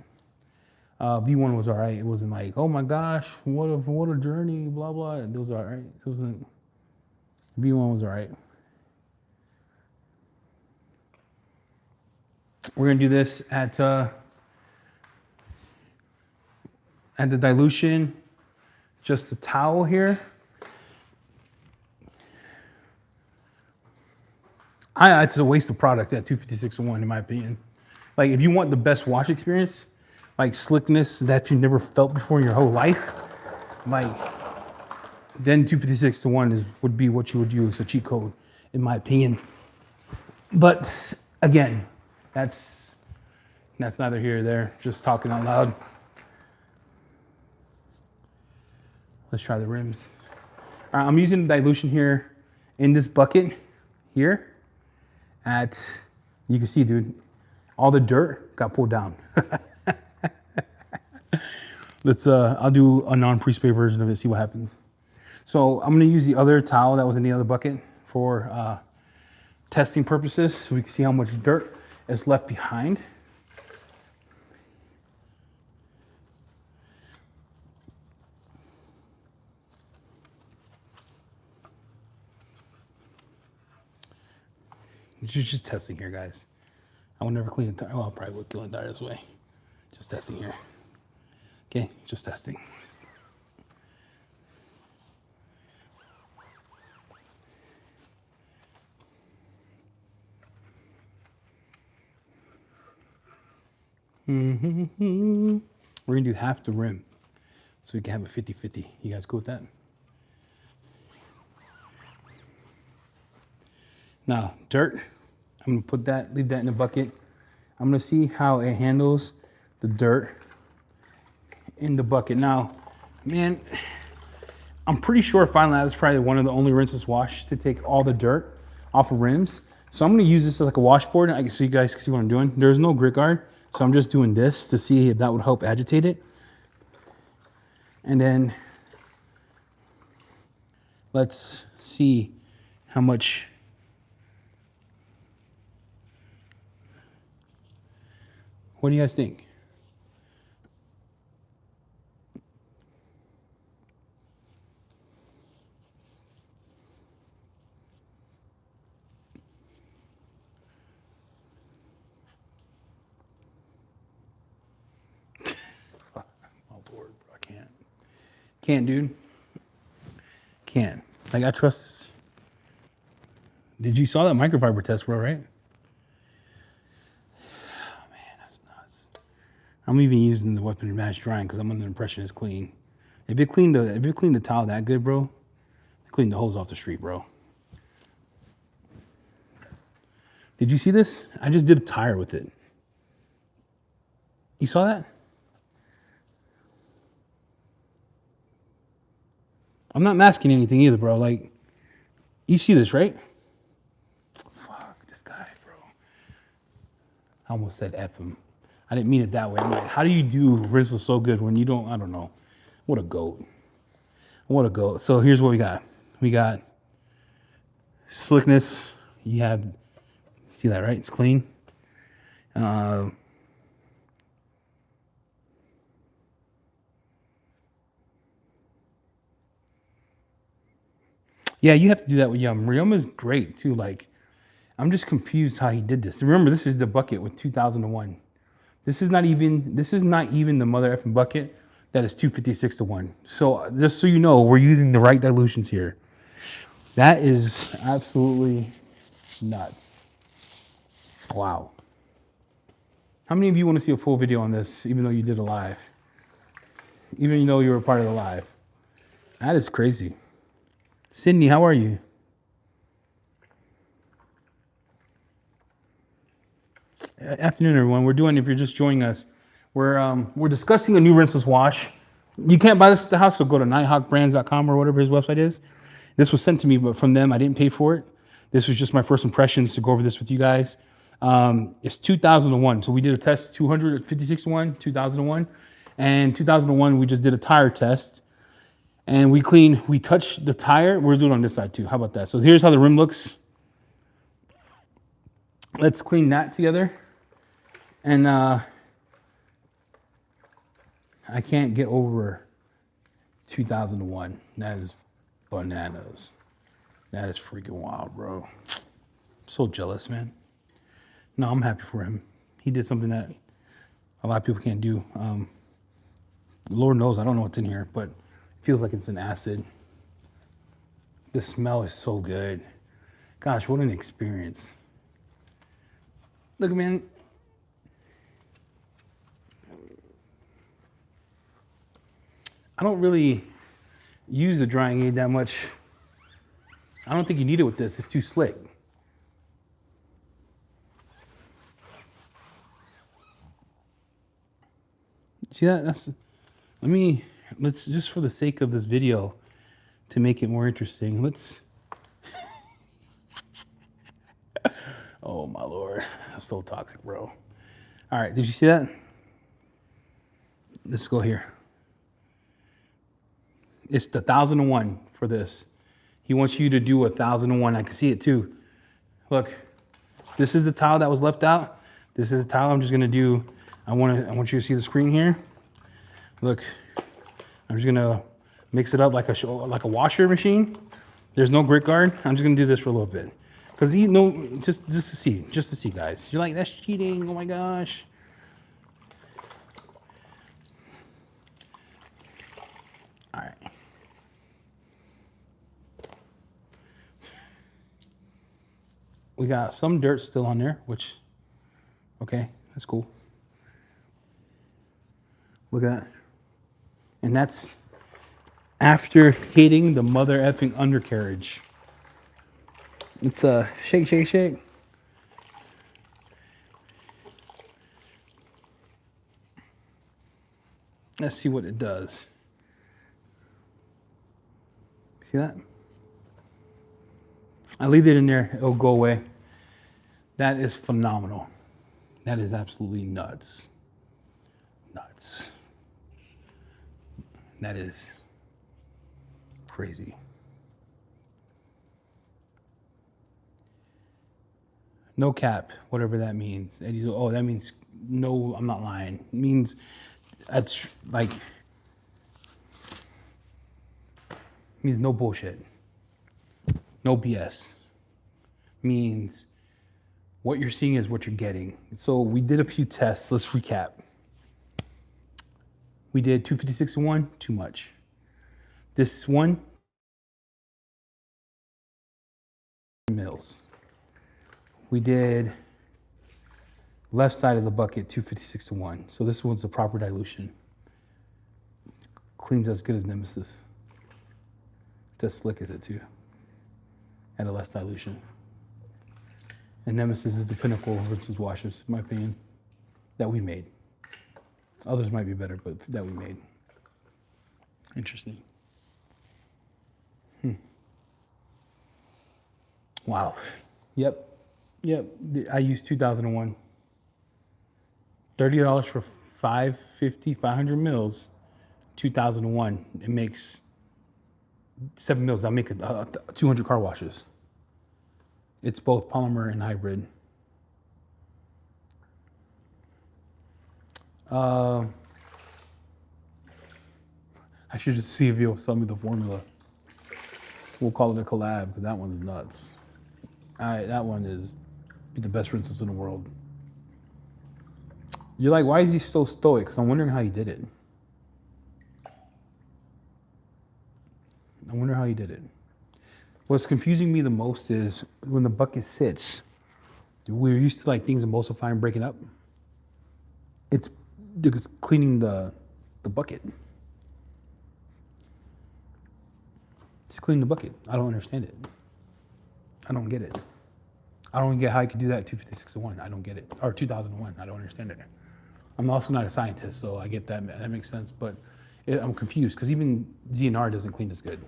Speaker 1: V1 was all right. It wasn't like, oh my gosh, what a journey, blah, blah. It was all right. It wasn't, V1 was all right. We're gonna do this at the dilution, just a towel here. It's a waste of product at 256-1 in my opinion. Like if you want the best wash experience, like slickness that you never felt before in your whole life, like then 256-1 would be what you would use, a cheat code in my opinion. But again, that's neither here nor there, just talking out loud. Let's try the rims. All right, I'm using the dilution here in this bucket here. You can see, dude, all the dirt got pulled down. I'll do a non-pre-spray version of it, see what happens. So I'm gonna use the other towel that was in the other bucket for testing purposes, so we can see how much dirt is left behind. Just testing here, guys. I will never clean a tire. Well, I probably would clean a tire this way. Just testing here. Okay, just testing. We're gonna do half the rim so we can have a 50-50. You guys cool with that? Now, dirt, I'm gonna leave that in the bucket. I'm gonna see how it handles the dirt in the bucket. Now, man, I'm pretty sure Fine Lab is probably one of the only rinseless wash to take all the dirt off of rims. So I'm gonna use this as like a washboard, so you guys can see what I'm doing. There's no grit guard, so I'm just doing this to see if that would help agitate it. And then let's see how much. What do you guys think? can't, dude. Can't. Like, I trust this. Did you saw that microfiber test, bro, right? Oh, man, that's nuts. I'm even using the weapon match drying because I'm under the impression it's clean. If it cleaned the towel that good, bro, it cleaned the hose off the street, bro. Did you see this? I just did a tire with it. You saw that? I'm not masking anything either, bro. Like, you see this, right? Fuck this guy, bro. I almost said F him. I didn't mean it that way. I'm like, how do you do Rinseless so good when you don't, I don't know. What a goat. What a goat. So here's what we got. We got slickness. You have, see that, right? It's clean. Yeah, you have to do that with Yum. Yum is great too. Like, I'm just confused how he did this. Remember, this is the bucket with 2001. This is not even the mother effing bucket that is 256-1. So just so you know, we're using the right dilutions here. That is absolutely nuts. Wow. How many of you want to see a full video on this, even though you did a live? Even though you were a part of the live. That is crazy. Sydney, how are you? Afternoon, everyone. We're doing, if you're just joining us, we're discussing a new rinseless wash. You can't buy this at the house, so go to nighthawkbrands.com or whatever his website is. This was sent to me, but from them, I didn't pay for it. This was just my first impressions to go over this with you guys. It's 2001. So we did a test, 256-1, 2001. And 2001, we just did a tire test. And we touched the tire. We're doing it on this side too. How about that? So here's how the rim looks. Let's clean that together. And I can't get over 2001. That is bananas. That is freaking wild, bro. I'm so jealous, man. No, I'm happy for him. He did something that a lot of people can't do. Lord knows I don't know what's in here, but it feels like it's an acid. The smell is so good. Gosh, what an experience. Look, man. I don't really use the drying aid that much. I don't think you need it with this. It's too slick. See that? Let's just for the sake of this video, to make it more interesting, let's, oh my Lord, that's so toxic, bro. All right, did you see that? Let's go here. It's the 1001 for this. He wants you to do 1001. I can see it too. Look, this is the tile that was left out. This is the tile I'm just gonna do. I want you to see the screen here. Look, I'm just gonna mix it up like a washer machine. There's no grit guard. I'm just gonna do this for a little bit. Cause just to see, guys. You're like, that's cheating, oh my gosh. All right. We got some dirt still on there, which, okay, that's cool. Look at that. And that's after hitting the mother effing undercarriage. It's a shake, shake, shake. Let's see what it does. See that? I leave it in there, it'll go away. That is phenomenal. That is absolutely nuts. Nuts. That is crazy. No cap, whatever that means. Eddie's, oh, that means no, I'm not lying. It means that's like, means no bullshit. No BS. Means what you're seeing is what you're getting. So we did a few tests. Let's recap. We did 256-1, too much. This one mils. We did left side of the bucket 256 to 1. So this one's the proper dilution. Cleans as good as Nemesis. It's as slick as it too. At a less dilution. And Nemesis is the pinnacle of rinseless washers, in my opinion, that we made. Others might be better, but that we made. Interesting. Wow. Yep. I used 2001. $30 for 500 mils. 2001. It makes 7 mils. I'll make 200 car washes. It's both polymer and hybrid. I should just see if you'll sell me the formula. We'll call it a collab because that one's nuts. That one is the best rinseless in the world. You're like, why is he so stoic? Because I'm wondering how he did it. What's confusing me the most is when the bucket sits. We're used to like things emulsifying and breaking up. It's cleaning the bucket. It's cleaning the bucket. I don't understand it. I don't get it. I don't get how you could do that at 256 to 1. I don't get it. Or 2001. I don't understand it. I'm also not a scientist, so I get that. That makes sense. But I'm confused because even ZNR doesn't clean as good.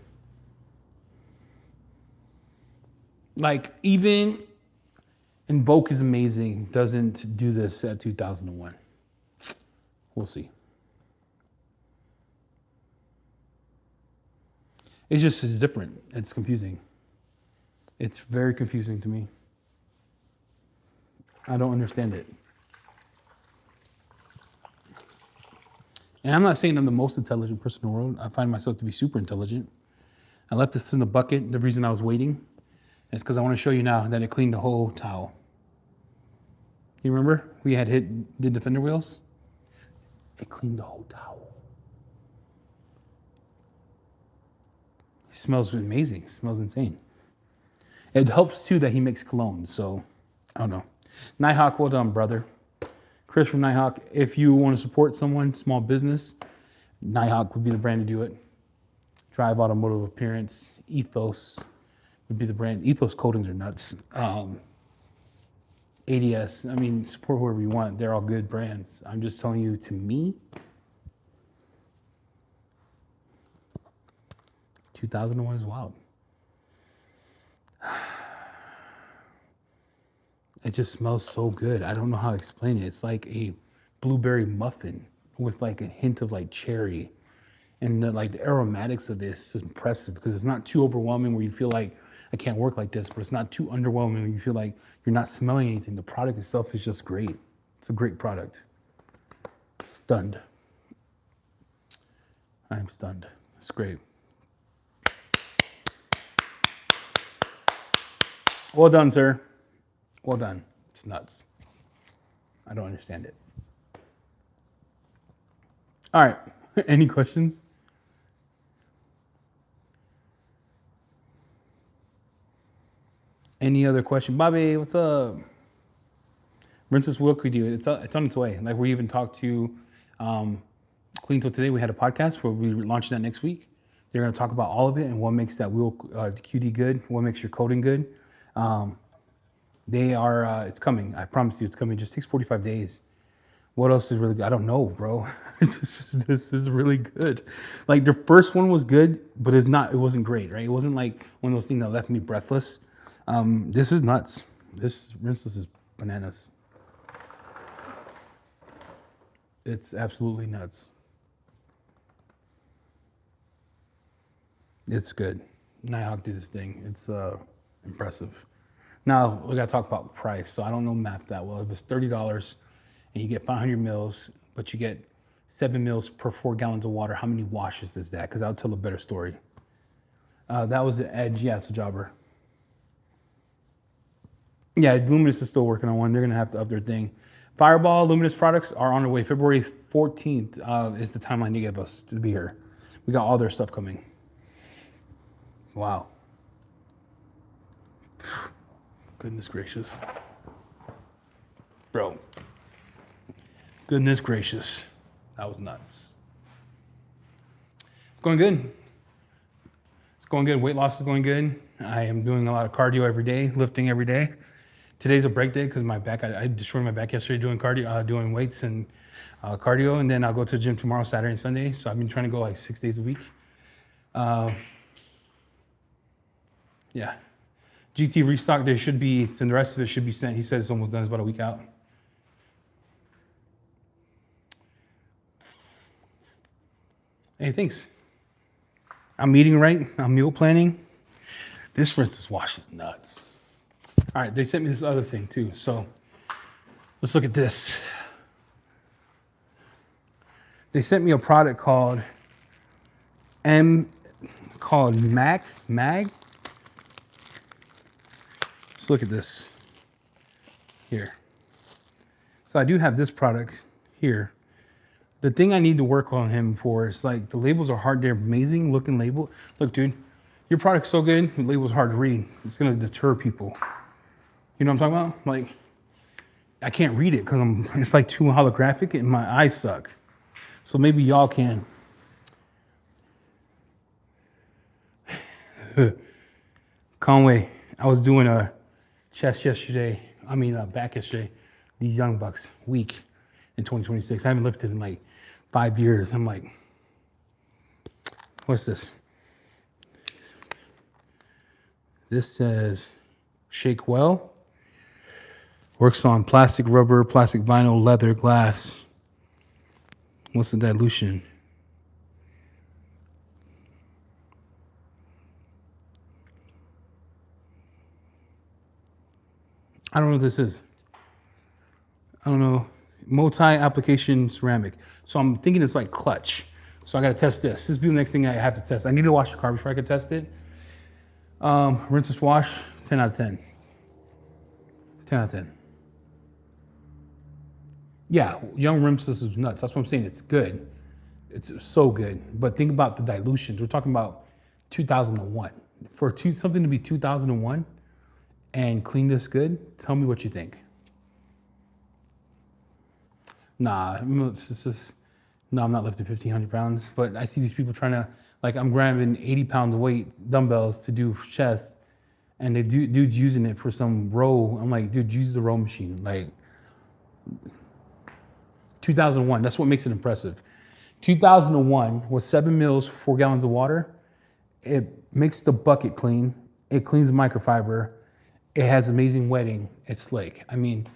Speaker 1: Like even Invoke is amazing. Doesn't do this at 2001. We'll see. It's different. It's confusing. It's very confusing to me. I don't understand it. And I'm not saying I'm the most intelligent person in the world. I find myself to be super intelligent. I left this in the bucket. The reason I was waiting is because I want to show you now that it cleaned the whole towel. You remember we had did the fender wheels? It cleaned the whole towel. It smells amazing. It smells insane. It helps too that he makes cologne. So I don't know. Nighthawk, well done, brother. Chris from Nighthawk, if you want to support someone, small business, Nighthawk would be the brand to do it. Drive Automotive Appearance, Ethos would be the brand. Ethos coatings are nuts. ADS, I mean, support whoever you want. They're all good brands. I'm just telling you, to me, 2001 is wild. It just smells so good. I don't know how to explain it. It's like a blueberry muffin with like a hint of like cherry. And the aromatics of this is impressive because it's not too overwhelming where you feel like I can't work like this, but it's not too underwhelming where you feel like you're not smelling anything. The product itself is just great. It's a great product. Stunned. I am stunned. It's great. Well done, sir. Well done. It's nuts. I don't understand it. All right. Any questions? Any other question? Bobby, what's up? Rinseless Wilk, we do. It's on its way. Like we even talked to Clean Till Today. We had a podcast where we're launching that next week. They're going to talk about all of it and what makes that wheel QD good, what makes your coating good. It's coming. I promise you it's coming. It just takes 45 days. What else is really good? I don't know, bro. This is really good. Like the first one was good, but it wasn't great, right? It wasn't like one of those things that left me breathless. This is nuts. This Rinseless is bananas. It's absolutely nuts. It's good. Nighthawk did this thing. It's impressive. Now we gotta talk about price. So I don't know math that well. If it's $30 and you get 500 mils, but you get 7 mils per 4 gallons of water, how many washes is that? Because I'll tell a better story. That was the Edge. Yeah, it's a jobber. Yeah, Luminous is still working on one. They're gonna have to up their thing. Fireball, Luminous products are on their way. February 14th is the timeline they gave us to be here. We got all their stuff coming. Wow. Goodness gracious. Bro. Goodness gracious. That was nuts. It's going good. It's going good. Weight loss is going good. I am doing a lot of cardio every day, lifting every day. Today's a break day because my back, I destroyed my back yesterday doing cardio, doing weights and cardio. And then I'll go to the gym tomorrow, Saturday and Sunday. So I've been trying to go like 6 days a week. Yeah. GT restock, there should be, and the rest of it should be sent. He said it's almost done. It's about a week out. Hey, thanks. I'm eating right. I'm meal planning. This Rinseless wash is nuts. All right, they sent me this other thing too. So let's look at this. They sent me a product called Mag. Let's look at this here. So I do have this product here. The thing I need to work on him for is like the labels are hard. They're amazing looking label. Look, dude, your product's so good. The label's hard to read. It's gonna deter people. You know what I'm talking about? Like, I can't read it because it's like too holographic and my eyes suck. So maybe y'all can. Conway, I was doing a chest yesterday. Back yesterday. These young bucks, weak in 2026. I haven't lifted in like 5 years. I'm like, what's this? This says shake well. Works on plastic, rubber, plastic, vinyl, leather, glass. What's the dilution? I don't know what this is. I don't know. Multi-application ceramic. So I'm thinking it's like clutch. So I got to test this. This will be the next thing I have to test. I need to wash the car before I can test it. Rinseless wash, 10 out of 10. 10 out of 10. Yeah, young Rinseless is nuts. That's what I'm saying. It's good. It's so good. But think about the dilutions. We're talking about 2001. For something to be 2001 and clean this good, tell me what you think. Nah, no, I'm not lifting 1,500 pounds, but I see these people trying to, like, I'm grabbing 80 pounds of weight dumbbells to do chest, and the dude's using it for some row. I'm like, dude, use the row machine. Like, 2001, that's what makes it impressive. 2001 was 7 mils, 4 gallons of water. It makes the bucket clean. It cleans the microfiber. It has amazing wetting. It's slick. I mean,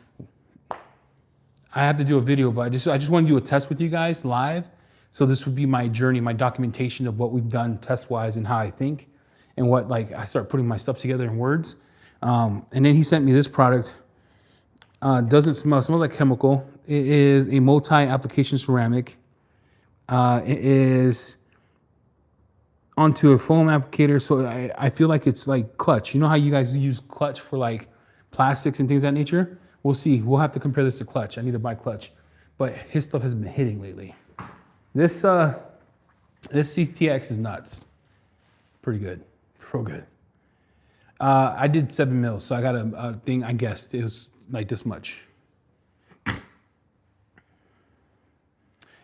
Speaker 1: I have to do a video, but I just want to do a test with you guys live. So this would be my journey, my documentation of what we've done test-wise and how I think and what, like, I start putting my stuff together in words. And then he sent me this product. Doesn't smell, smells like chemical. It is a multi-application ceramic. It is onto a foam applicator. So I feel like it's like clutch. You know how you guys use clutch for like plastics and things of that nature? We'll see. We'll have to compare this to clutch. I need to buy clutch. But his stuff has been hitting lately. This CTX is nuts. Pretty good. Real good. I did 7 mils, so I got a thing, I guessed. It was like this much.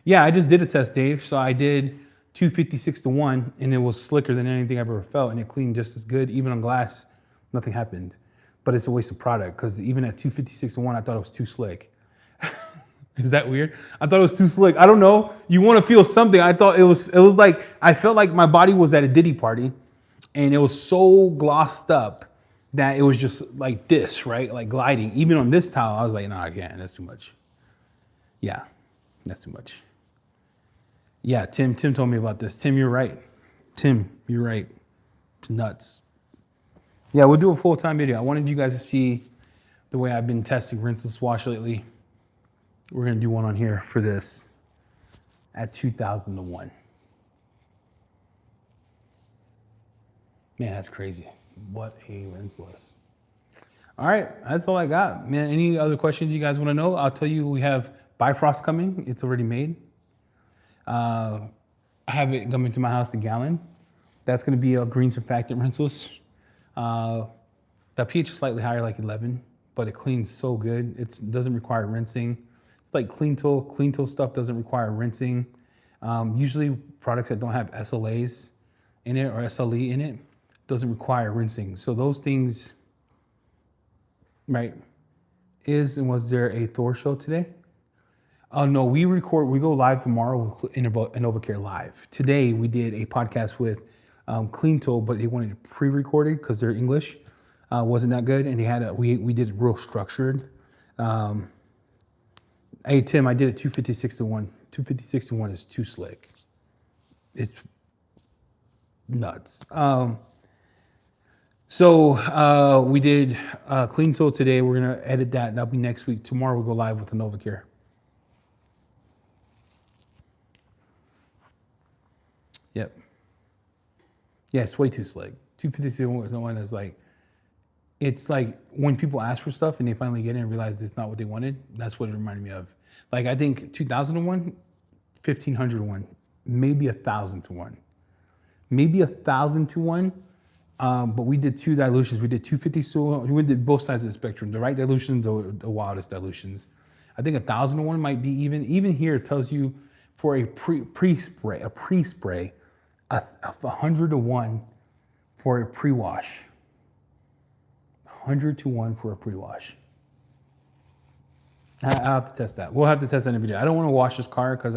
Speaker 1: Yeah, I just did a test, Dave. So I did 256-1, and it was slicker than anything I've ever felt, and it cleaned just as good. Even on glass, nothing happened. But it's a waste of product, because even at 256-1, I thought it was too slick. Is that weird? I thought it was too slick. I don't know. You want to feel something. I thought it was like, I felt like my body was at a Diddy party, and it was so glossed up that it was just like this, right? Like gliding. Even on this towel, I was like, nah, I can't. That's too much. Yeah, that's too much. Yeah, Tim told me about this. Tim, you're right. Tim, you're right. It's nuts. Yeah, we'll do a full-time video. I wanted you guys to see the way I've been testing Rinseless wash lately. We're going to do one on here for this at 2001. Man, that's crazy. What a Rinseless. All right, that's all I got. Man, any other questions you guys want to know? I'll tell you, we have Bifrost coming. It's already made. I have it coming to my house, the gallon. That's going to be a green surfactant rinseless. The pH is slightly higher, like 11, but it cleans so good. It doesn't require rinsing. It's like clean tool. Clean tool stuff doesn't require rinsing. Usually products that don't have SLAs in it or SLE in it doesn't require rinsing. So those things, right? Was there a Thor show today? Oh no, we go live tomorrow with InnovaCare Live. Today we did a podcast with Clean Tool, but they wanted it pre-recorded because they're English. Wasn't that good, and we did it real structured. Hey Tim, I did it 256 to 1. 256 to 1 is too slick. It's nuts. So we did Clean Tool today. We're gonna edit that. That'll be next week. Tomorrow we'll go live with InnovaCare. Yep. Yeah, it's way too slick. 251 is like, it's like when people ask for stuff and they finally get it and realize it's not what they wanted. That's what it reminded me of. Like I think 2001, 1500 to 1, maybe 1000 to 1, maybe 1000 to 1. But we did two dilutions. We did 250 to 1. We did both sides of the spectrum. The right dilutions, the wildest dilutions. I think 1000 to 1 might be even. Even here it tells you for a pre-spray, 100 to 1 for a pre-wash. 100 to 1 for a pre-wash. I'll have to test that. We'll have to test that in a video. I don't want to wash this car because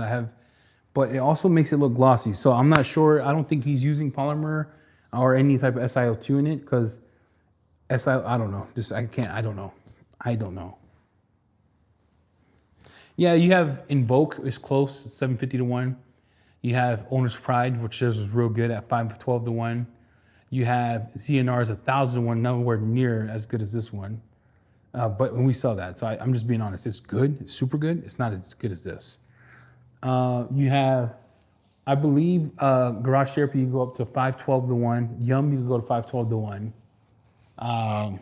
Speaker 1: but it also makes it look glossy. So I'm not sure. I don't think he's using polymer or any type of SiO2 in it because I don't know. I don't know. Yeah, you have Invoke is close, 750 to 1. You have Owner's Pride, which is real good at 512 to 1. You have ZNR's 1000 to 1, nowhere near as good as this one. But when we saw that, so I'm just being honest, it's good, it's super good. It's not as good as this. You have, I believe, Garage Therapy, you go up to 512 to 1. Yum, you can go to 512 to 1. I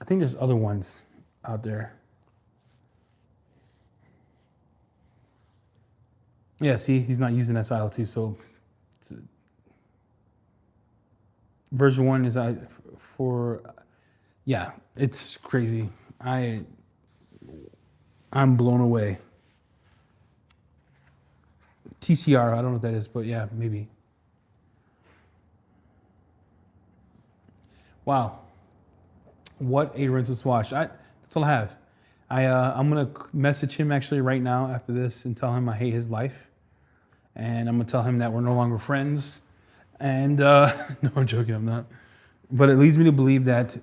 Speaker 1: think there's other ones out there. Yeah, see, he's not using SiO2, so version 1 is for, yeah, it's crazy. I'm blown away. TCR, I don't know what that is, but yeah, maybe. Wow, what a rinseless wash. That's all I have. I'm gonna message him actually right now after this and tell him I hate his life, and I'm gonna tell him that we're no longer friends. And no, I'm joking, I'm not. But it leads me to believe that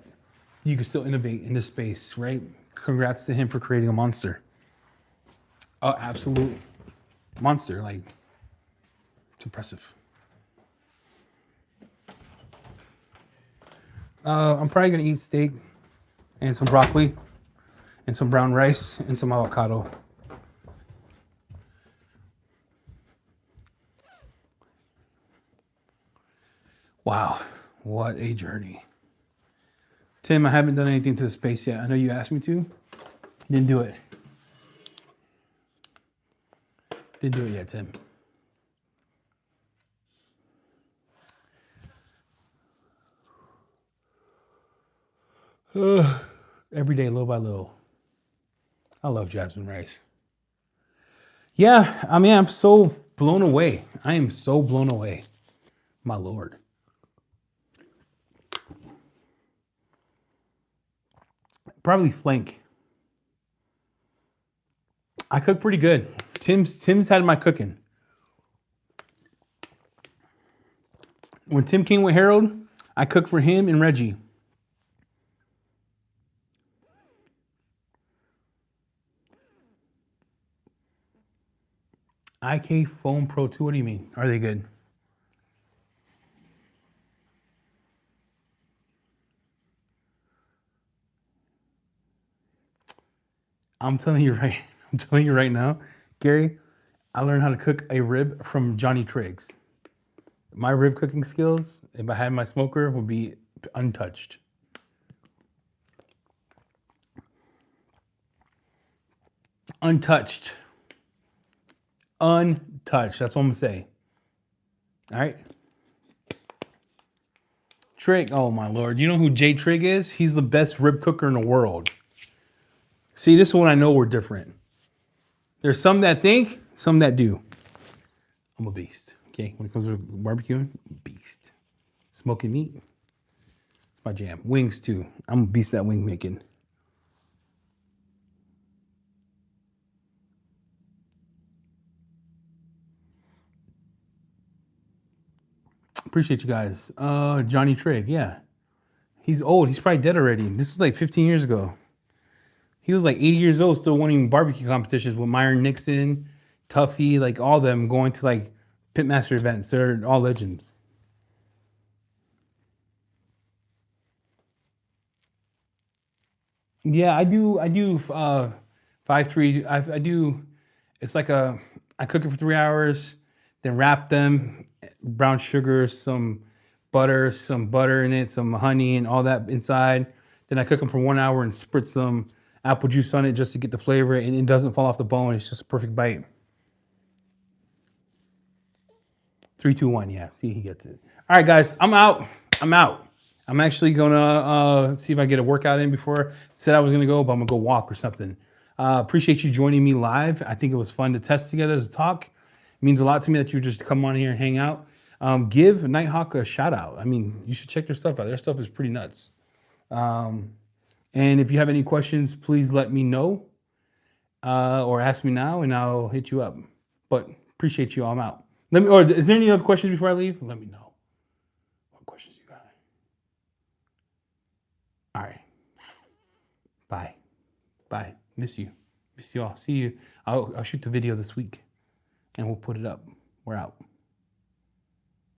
Speaker 1: you can still innovate in this space, right? Congrats to him for creating a monster. Oh, absolute monster, like it's impressive. I'm probably gonna eat steak and some broccoli and some brown rice and some avocado. Wow, what a journey. Tim, I haven't done anything to the space yet. I know you asked me to. Didn't do it. Didn't do it yet, Tim. Every day, little by little. I love jasmine rice. Yeah, I mean, I'm so blown away. I am so blown away. My Lord. Probably flank. I cook pretty good. Tim's had my cooking. When Tim came with Harold, I cooked for him and Reggie. IK Foam Pro 2, what do you mean? Are they good? I'm telling you right now, Gary, I learned how to cook a rib from Johnny Triggs. My rib cooking skills, if I had my smoker, would be untouched. Untouched. Untouched. That's what I'm gonna say. All right. Trig. Oh my lord. You know who Jay Trig is? He's the best rib cooker in the world. See, this is when I know we're different. There's some that think, some that do. I'm a beast. Okay, when it comes to barbecuing, beast. Smoking meat, it's my jam. Wings too. I'm a beast at wing making. Appreciate you guys. Johnny Trigg, yeah. He's old. He's probably dead already. This was like 15 years ago. He was like 80 years old, still winning barbecue competitions with Myron Nixon, Tuffy, like all of them going to like pitmaster events. They're all legends. Yeah, I do 5-3. I do. It's like I cook it for 3 hours, then wrap them, brown sugar, some butter in it, some honey, and all that inside. Then I cook them for 1 hour and spritz some apple juice on it just to get the flavor, and it doesn't fall off the bone. It's just a perfect bite. 3, 2, 1. Yeah, see, he gets it. All right, guys, I'm out. I'm actually gonna see if I get a workout in before I said I was gonna go, but I'm gonna go walk or something. Appreciate you joining me live. I think it was fun to test together as a talk. It means a lot to me that you just come on here and hang out. Give Nighthawk a shout out. I mean, you should check their stuff out. Their stuff is pretty nuts. And if you have any questions, please let me know or ask me now, and I'll hit you up. But appreciate you. I'm out. Or is there any other questions before I leave? Let me know. What questions you got? All right. Bye. Bye. Miss you. Miss you all. See you. I'll shoot the video this week, and we'll put it up. We're out.